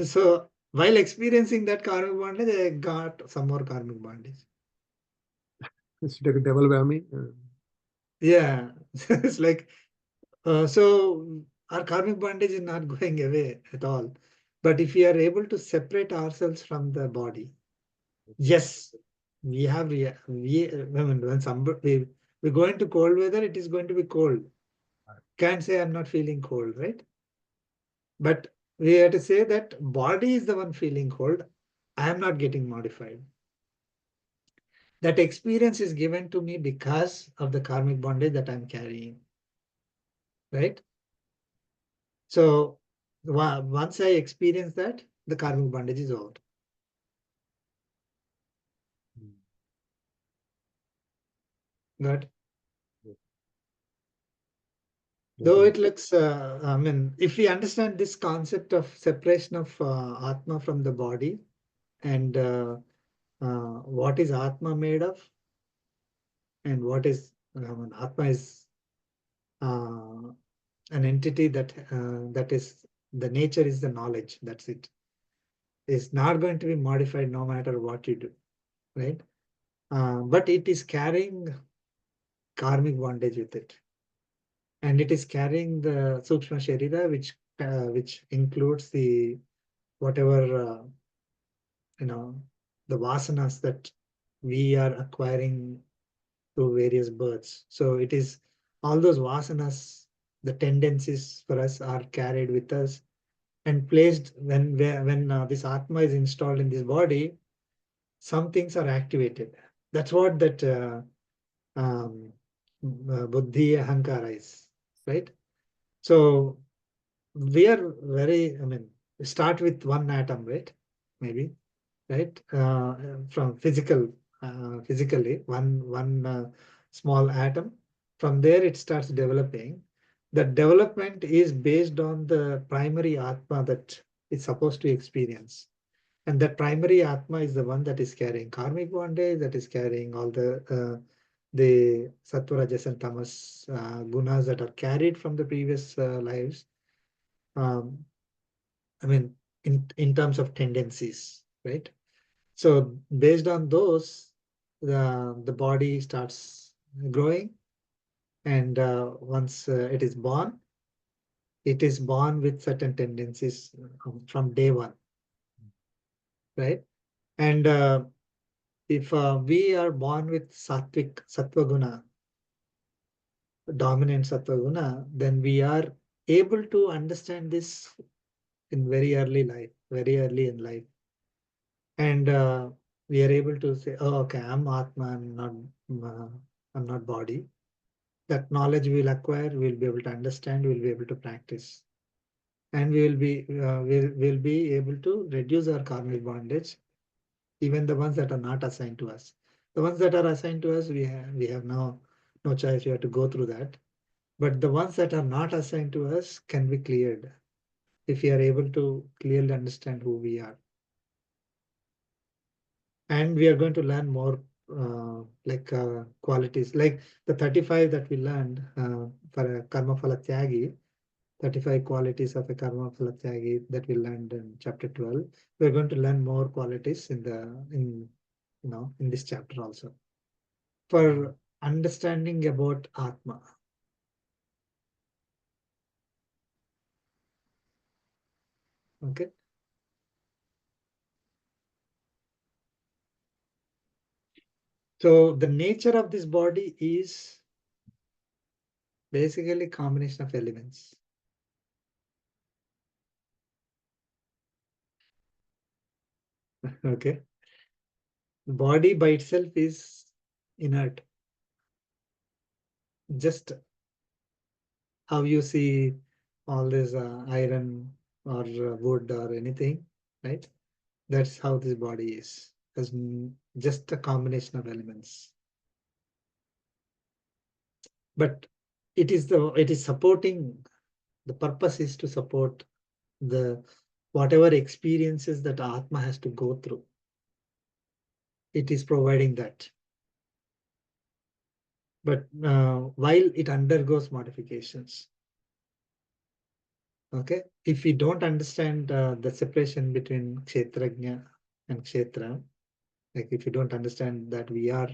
So while experiencing that karmic bondage, I got some more karmic bondage. It's like a double whammy. Yeah, it's like so our karmic bondage is not going away at all. But if we are able to separate ourselves from the body, yes, we have I mean, when somebody we go into cold weather, it is going to be cold. Can't say I'm not feeling cold, right? But we have to say that body is the one feeling cold. I am not getting modified. That experience is given to me because of the karmic bondage that I'm carrying, right? So once I experience that, the karmic bondage is over. Good. Though it looks, I mean, if we understand this concept of separation of Atma from the body and what is Atma made of and what is, Atma is an entity that is, the nature is the knowledge, that's it. It's not going to be modified no matter what you do, right? But it is carrying karmic bondage with it. And it is carrying the Sukshma Sharira, which includes the whatever the vasanas that we are acquiring through various births. So it is all those vasanas, the tendencies for us are carried with us and placed when this Atma is installed in this body, some things are activated. That's what that Buddhi Ahankara is, right? So we are very, I mean, start with one atom, right? Maybe, right? From physically, one small atom. From there, it starts developing. The development is based on the primary Atma that it's supposed to experience. And that primary Atma is the one that is carrying karmic bondage, that is carrying all the sattva, rajas, and tamas gunas that are carried from the previous lives. Um, I mean, in terms of tendencies, right? So based on those, the body starts growing, and once it is born with certain tendencies from day one, right? And if we are born with sattvic sattva guna, dominant sattva guna, then we are able to understand this in very early in life. And we are able to say, oh, okay, I'm Atma, uh, I'm not body. That knowledge we'll acquire, we'll be able to understand, we'll be able to practice. And we'll be able to reduce our karmic bondage, even the ones that are not assigned to us. The ones that are assigned to us, we have no choice, we have to go through that. But the ones that are not assigned to us can be cleared if we are able to clearly understand who we are. And we are going to learn more qualities like the 35 that we learned for a karma phala tyagi, 35 qualities of a karma phala tyagi that we learned in chapter 12. We're going to learn more qualities in this chapter also for understanding about Atma. Okay. So the nature of this body is basically a combination of elements. Okay. The body by itself is inert. just how you see all this iron or wood or anything, right? That's how this body is, as just a combination of elements. But it is supporting, the purpose is to support the whatever experiences that Atma has to go through. It is providing that. But while it undergoes modifications, okay, if we don't understand the separation between Kshetrajna and Kshetra, like if you don't understand that we are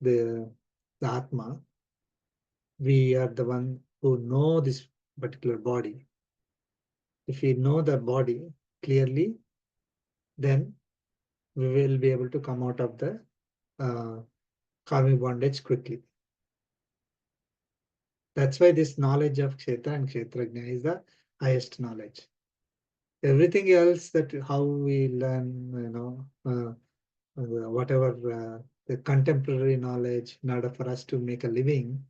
the Atma, we are the one who know this particular body. If we know the body clearly, then we will be able to come out of the karmic bondage quickly. That's why this knowledge of Kshetra and Kshetrajna is the highest knowledge. Everything else, that how we learn, whatever the contemporary knowledge in order for us to make a living,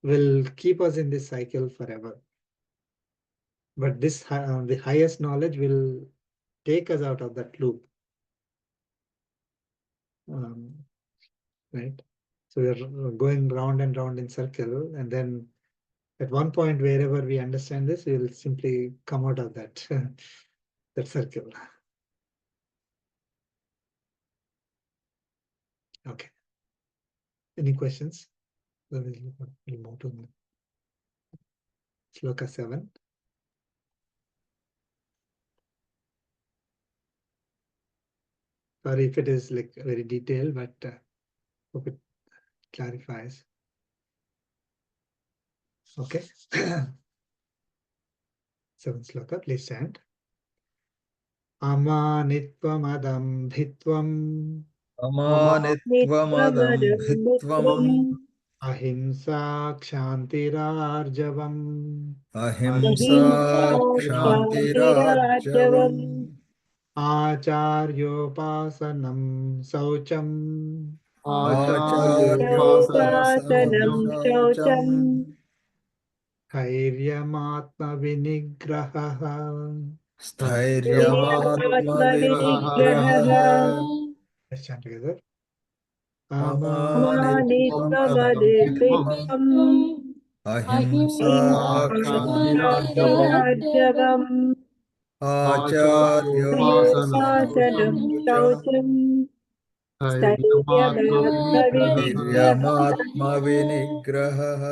will keep us in this cycle forever. But this the highest knowledge will take us out of that loop. Right? So we are going round and round in circle, and then at one point, wherever we understand this, we will simply come out of that that circle. Okay. Any questions? We'll move to Shloka 7. Sorry if it is like very detailed, but hope it clarifies. Okay. 7th Shloka, please stand. Amanitvam adambhitvam Amanitvamadambhitvam ahimsa kshantirarjavam ahimsa kshantirajyavam acharyopasanam saucham acharyopasanam shaucham dhairyamaatma vinigraha. स्थैर्यमात्मविनिग्रहः Let's chant together. अमानित्वमदम्भित्वम् अहिंसा क्षान्तिरार्जवम् आचार्योपासनं शौचम् धैर्यमात्मविनिग्रहः.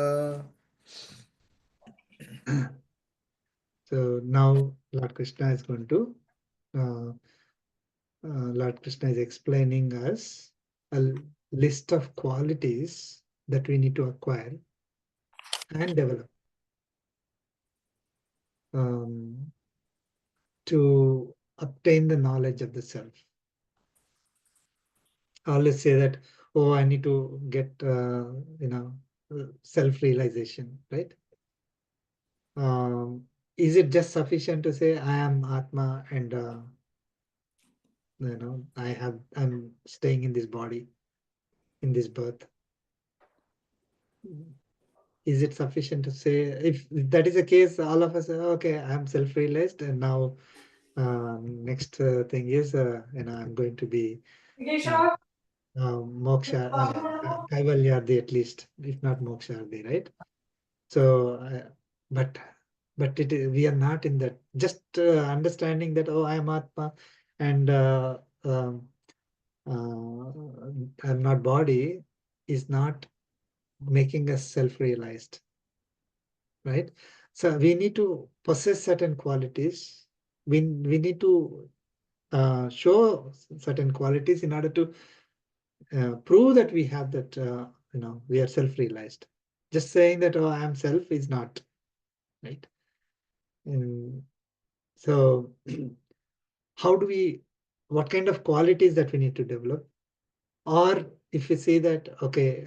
So now Lord Krishna is going to Lord Krishna is explaining us a list of qualities that we need to acquire and develop to obtain the knowledge of the self. I always say that, oh, I need to get self-realization, right? Is it just sufficient to say I am Atma and I'm staying in this body, in this birth? Is it sufficient to say, if that is the case, all of us say, okay, I'm self-realized, and now next thing is, I'm going to be moksha, kaivalyardi at least, if not mokshardi, right? So, but we are not in that. Just understanding that, oh, I am Atma, and I'm not body, is not making us self-realized, right? So we need to possess certain qualities. We need to show certain qualities in order to prove that we have that, we are self-realized. Just saying that, oh, I am self is not, right? And so how do we, what kind of qualities that we need to develop? Or if we say that, okay,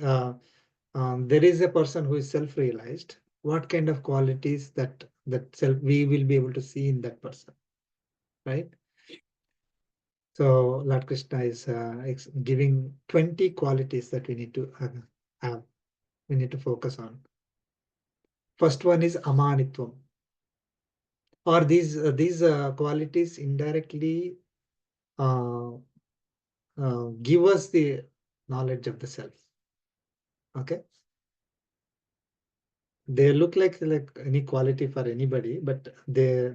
there is a person who is self-realized, what kind of qualities that self we will be able to see in that person, right? So Lord Krishna is giving 20 qualities that we need to have, we need to focus on. First one is amanitvam, or these qualities indirectly give us the knowledge of the self. Okay, they look like any quality for anybody, but they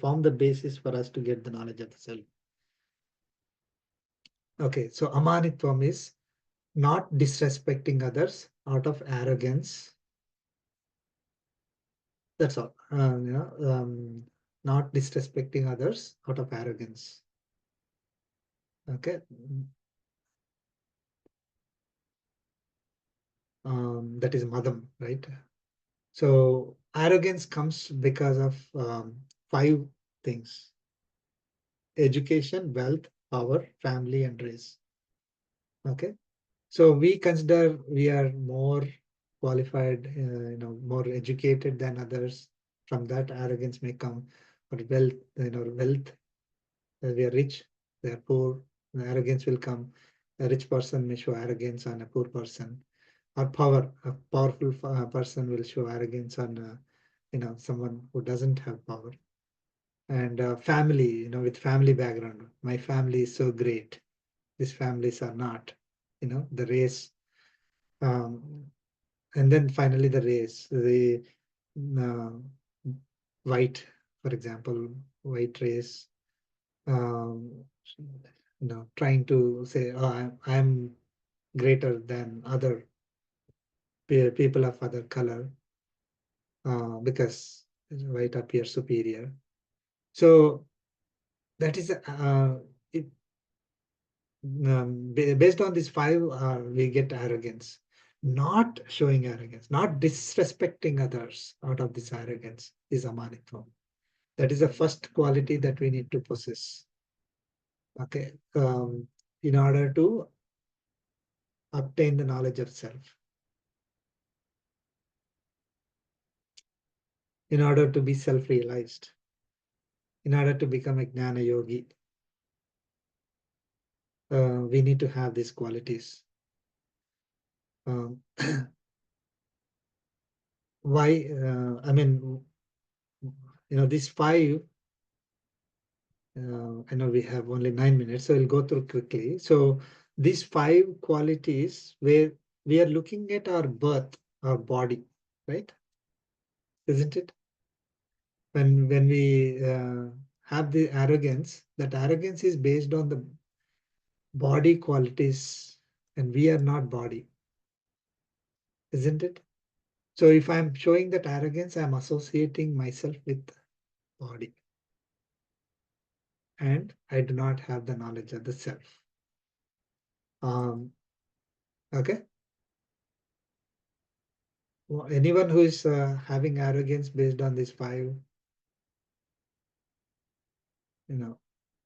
form the basis for us to get the knowledge of the self. Okay, so amanitvam is not disrespecting others out of arrogance. That's all. Not disrespecting others out of arrogance. Okay. That is madam, right? So arrogance comes because of 5 things: education, wealth, power, family, and race. Okay. So we consider we are more qualified, more educated than others. From that, arrogance may come. Or wealth, we are rich, they are poor, the arrogance will come. A rich person may show arrogance on a poor person. Or power, a powerful person will show arrogance on someone who doesn't have power. And family, with family background, my family is so great, these families are not. The race, and then finally the race, the uh, white, for example, white race, trying to say, oh, I'm greater than other people of other color because white appears superior. So that is it. Based on these 5, we get arrogance. Not showing arrogance, not disrespecting others out of this arrogance is amanitvam. That is the first quality that we need to possess. Okay, in order to obtain the knowledge of self, in order to be self-realized, in order to become a Jnana Yogi, we need to have these qualities. Um, why? I mean, these 5. I know we have only 9 minutes, so I'll go through quickly. So these 5 qualities where we are looking at our birth, our body, right? Isn't it? When we have the arrogance, that arrogance is based on the body qualities, and we are not body, isn't it? So if I'm showing that arrogance, I'm associating myself with body, and I do not have the knowledge of the self. Okay. Well, anyone who is having arrogance based on these 5,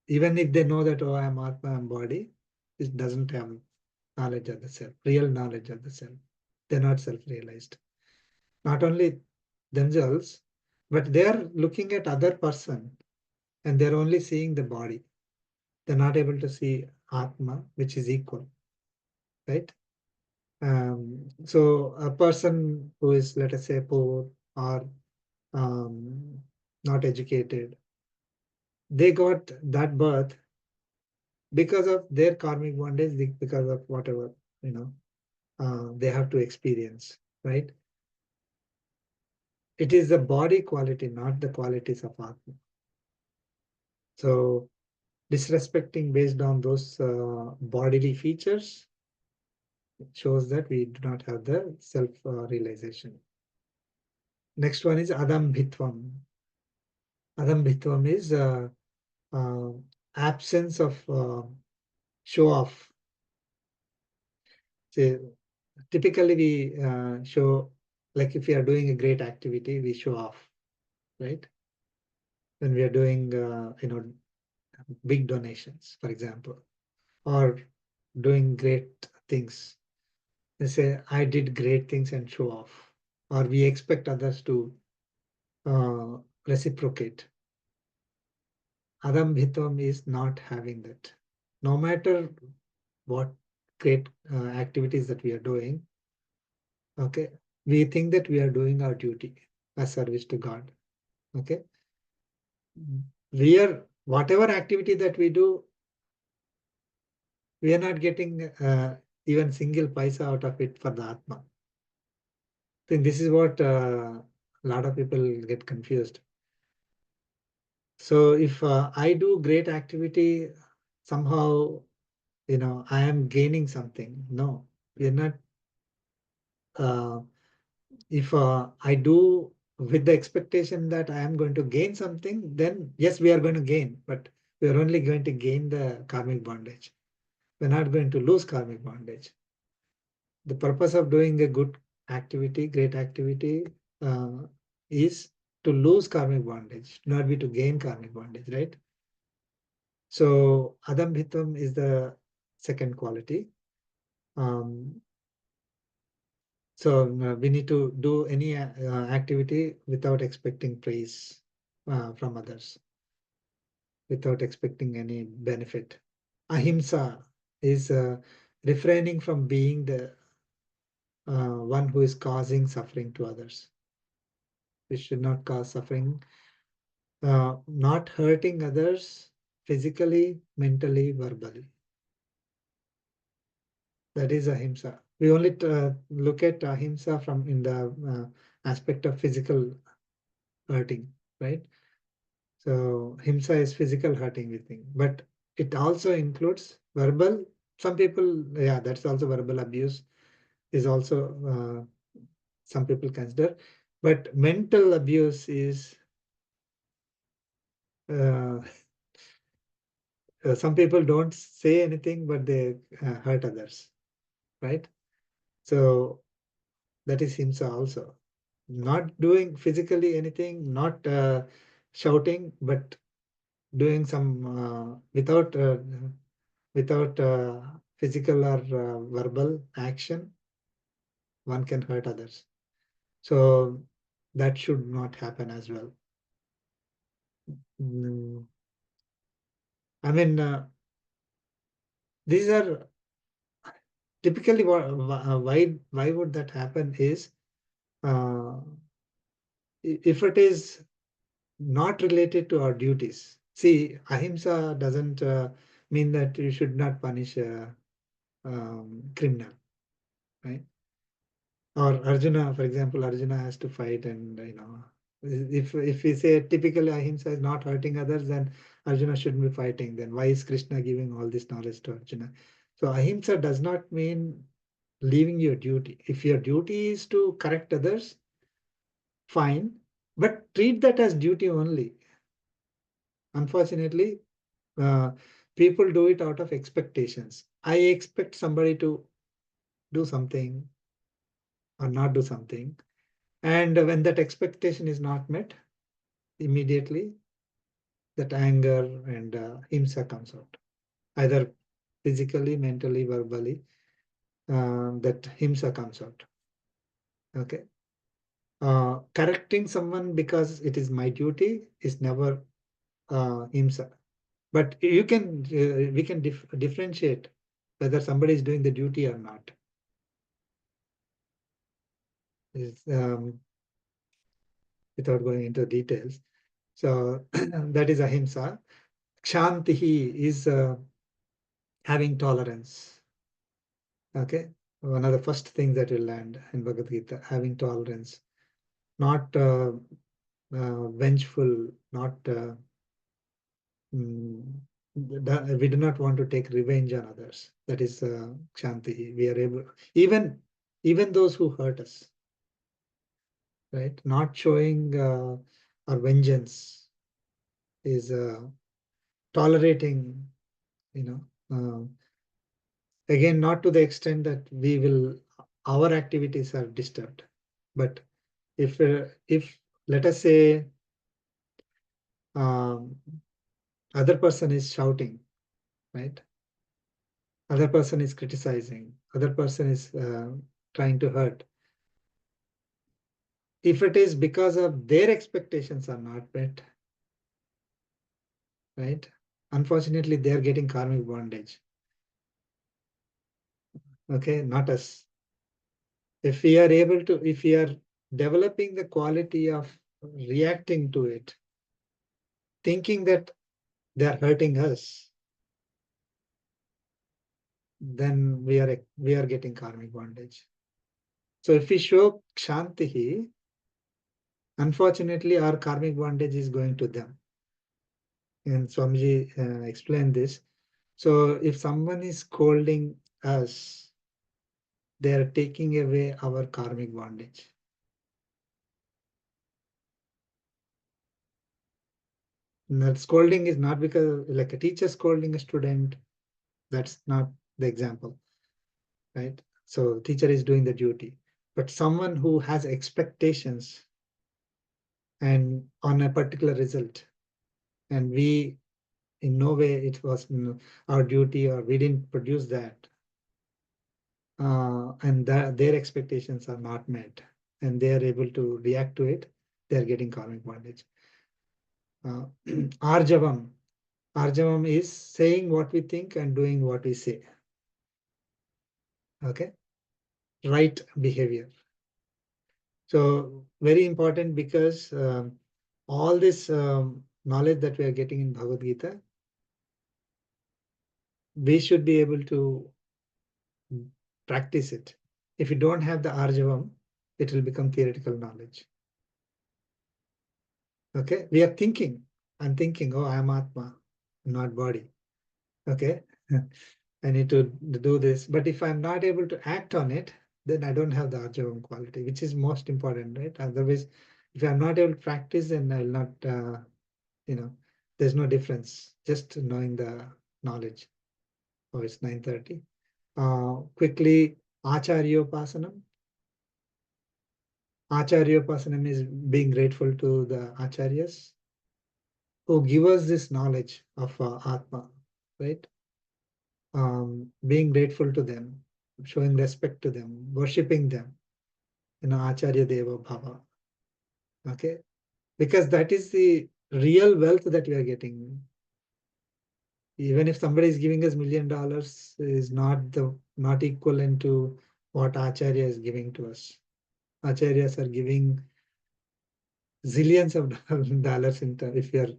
even if they know that, oh, I'm Atma, I'm body, it doesn't have knowledge of the self, real knowledge of the self. They're not self-realized. Not only themselves, but they're looking at other person and they're only seeing the body. They're not able to see Atma, which is equal, right? So a person who is, let us say, poor or not educated, they got that birth because of their karmic bondage, because of whatever they have to experience, right? It is the body quality, not the qualities of Atma. So disrespecting based on those bodily features shows that we do not have the self-realization. Next one is adambhitvam. Adambhitvam is absence of show off. Say, typically we show, like if we are doing a great activity, we show off, right? When we are doing, big donations, for example, or doing great things. They say, I did great things and show off. Or we expect others to reciprocate. Adambhitvam is not having that. No matter what great activities that we are doing, okay, we think that we are doing our duty as service to God. Okay. Whatever activity that we do, we are not getting even single paisa out of it for the Atma. I think this is what a lot of people get confused. So if I do great activity, somehow, I am gaining something. No, we are not. If I do with the expectation that I am going to gain something, then yes, we are going to gain, but we are only going to gain the karmic bondage. We're not going to lose karmic bondage. The purpose of doing a good activity, great activity, is to lose karmic bondage, not be to gain karmic bondage, right? So Adambhitvam is the second quality. So we need to do any activity without expecting praise from others, without expecting any benefit. Ahimsa is refraining from being the one who is causing suffering to others. We should not cause suffering, not hurting others physically, mentally, verbally. That is ahimsa. We only look at ahimsa from in the aspect of physical hurting, right? So himsa is physical hurting, we think, but it also includes verbal. Some people, yeah, that's also verbal abuse is also some people consider, but mental abuse is uh, some people don't say anything, but they hurt others, right? So that is himsa also. Not doing physically anything, not shouting, but doing some without physical or verbal action, one can hurt others. So that should not happen as well. I mean, these are typically why would that happen is uh, if it is not related to our duties. See, ahimsa doesn't mean that you should not punish a criminal, right? Or Arjuna, for example, Arjuna has to fight, and if we say typically ahimsa is not hurting others, then Arjuna shouldn't be fighting. Then why is Krishna giving all this knowledge to Arjuna? So ahimsa does not mean leaving your duty. If your duty is to correct others, fine, but treat that as duty only. Unfortunately, uh, people do it out of expectations. I expect somebody to do something or not do something. And when that expectation is not met, immediately that anger and himsa comes out, either physically, mentally, verbally, that himsa comes out. Okay. Correcting someone because it is my duty is never himsa. But we can differentiate whether somebody is doing the duty or not. Is without going into details. So that is ahimsa. Kshantihi is having tolerance. Okay, one of the first things that you learned in Bhagavad Gita, having tolerance, not vengeful, not we do not want to take revenge on others. That is Kshantihi. We are able, even those who hurt us, right? Not showing our vengeance is tolerating, you know. Again, not to the extent that our activities are disturbed, but if let us say um, other person is shouting, right? Other person is criticizing, other person is trying to hurt. If it is because of their expectations are not met, right? Unfortunately, they are getting karmic bondage. Okay, not us. If we are able to, if we are developing the quality of reacting to it, thinking that they are hurting us, then we are getting karmic bondage. So if we show kshanti, unfortunately, our karmic bondage is going to them. And Swamiji explained this. So if someone is scolding us, they are taking away our karmic bondage. And that scolding is not because like a teacher scolding a student, that's not the example, right? So teacher is doing the duty, but someone who has expectations and on a particular result, and we in no way it was our duty or we didn't produce that, and their expectations are not met, and they are able to react to it, they are getting karmic bondage. Arjavam. Arjavam is saying what we think and doing what we say. Okay, right behavior. So very important because all this knowledge that we are getting in Bhagavad Gita, we should be able to practice it. If you don't have the Arjavam, it will become theoretical knowledge. Okay, we are thinking. I'm thinking, oh, I am Atma, not body. Okay, I need to do this. But if I'm not able to act on it, then I don't have the Arjavam quality, which is most important, right? Otherwise, if I'm not able to practice, then I'll not, there's no difference. Just knowing the knowledge. Oh, it's 9:30. Quickly, Acharyopasanam. Acharyopasanam is being grateful to the Acharyas who give us this knowledge of Atma, right? Being grateful to them, showing respect to them, worshipping them, Acharya Deva Bhava. Okay, because that is the real wealth that we are getting. Even if somebody is giving us $1 million, is not equivalent to what Acharya is giving to us. Acharyas are giving zillions of dollars if we are,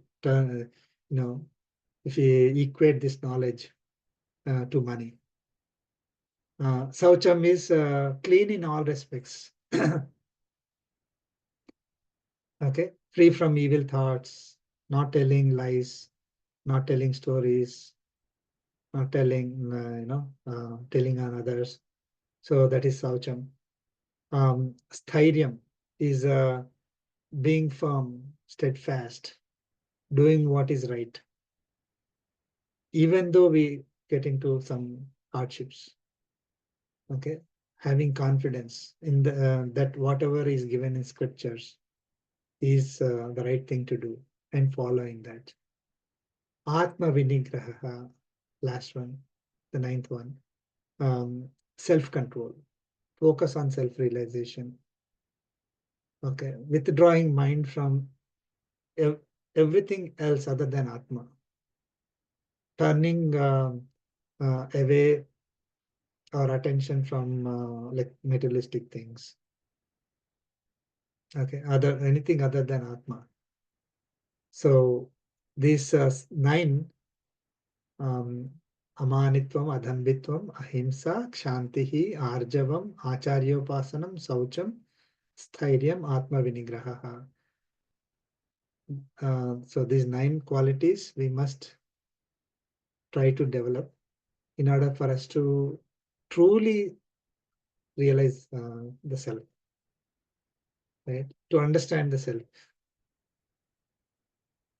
if we equate this knowledge to money. Saucham is clean in all respects. Okay, free from evil thoughts, not telling lies, not telling stories, not telling, telling on others. So that is Saucham. Stairyam is being firm, steadfast, doing what is right, even though we get into some hardships. Okay, having confidence in that whatever is given in scriptures is the right thing to do and following that. Atma Vinigraha, last one, the ninth one. Self-control, focus on self-realization. Okay, withdrawing mind from everything else other than Atma. Turning away our attention from like materialistic things. Okay, anything other than Atma. So these 9, amanitvam, adhambitvam, ahimsa, kshantihi, arjavam, acharyopasanam, saucham, stairyam, atma vinigraha. So these 9 qualities we must try to develop in order for us to truly realize the self, right? To understand the self.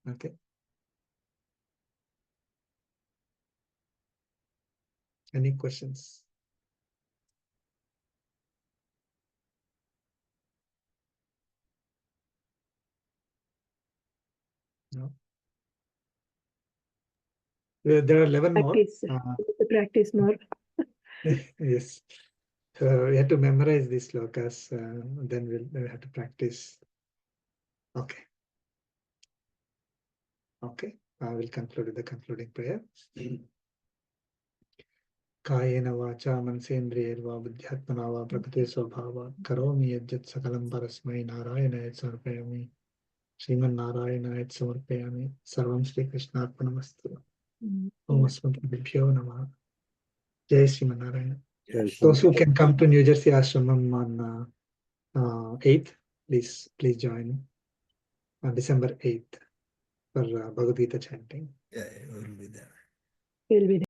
Okay. Any questions? No. There are 11 more. Practice, practice more. Yes. So we have to memorize these slokas, then we'll have to practice. Okay. Okay. I will conclude with the concluding prayer. Kayena vacha mansendriyarva buddhyatmana va prakriti svabhava karomi yajjat sakalam parasmai narayana samarpayami Sriman Narayana samarpayami sarvam Shri Krishnarpanamastu. Om Asmatbhyo Namaha. Jai Sriman Narayana. Those who can come to New Jersey Ashramam on 8th, please join on December 8th for Bhagavad Gita chanting. Yeah, we'll be there. Will be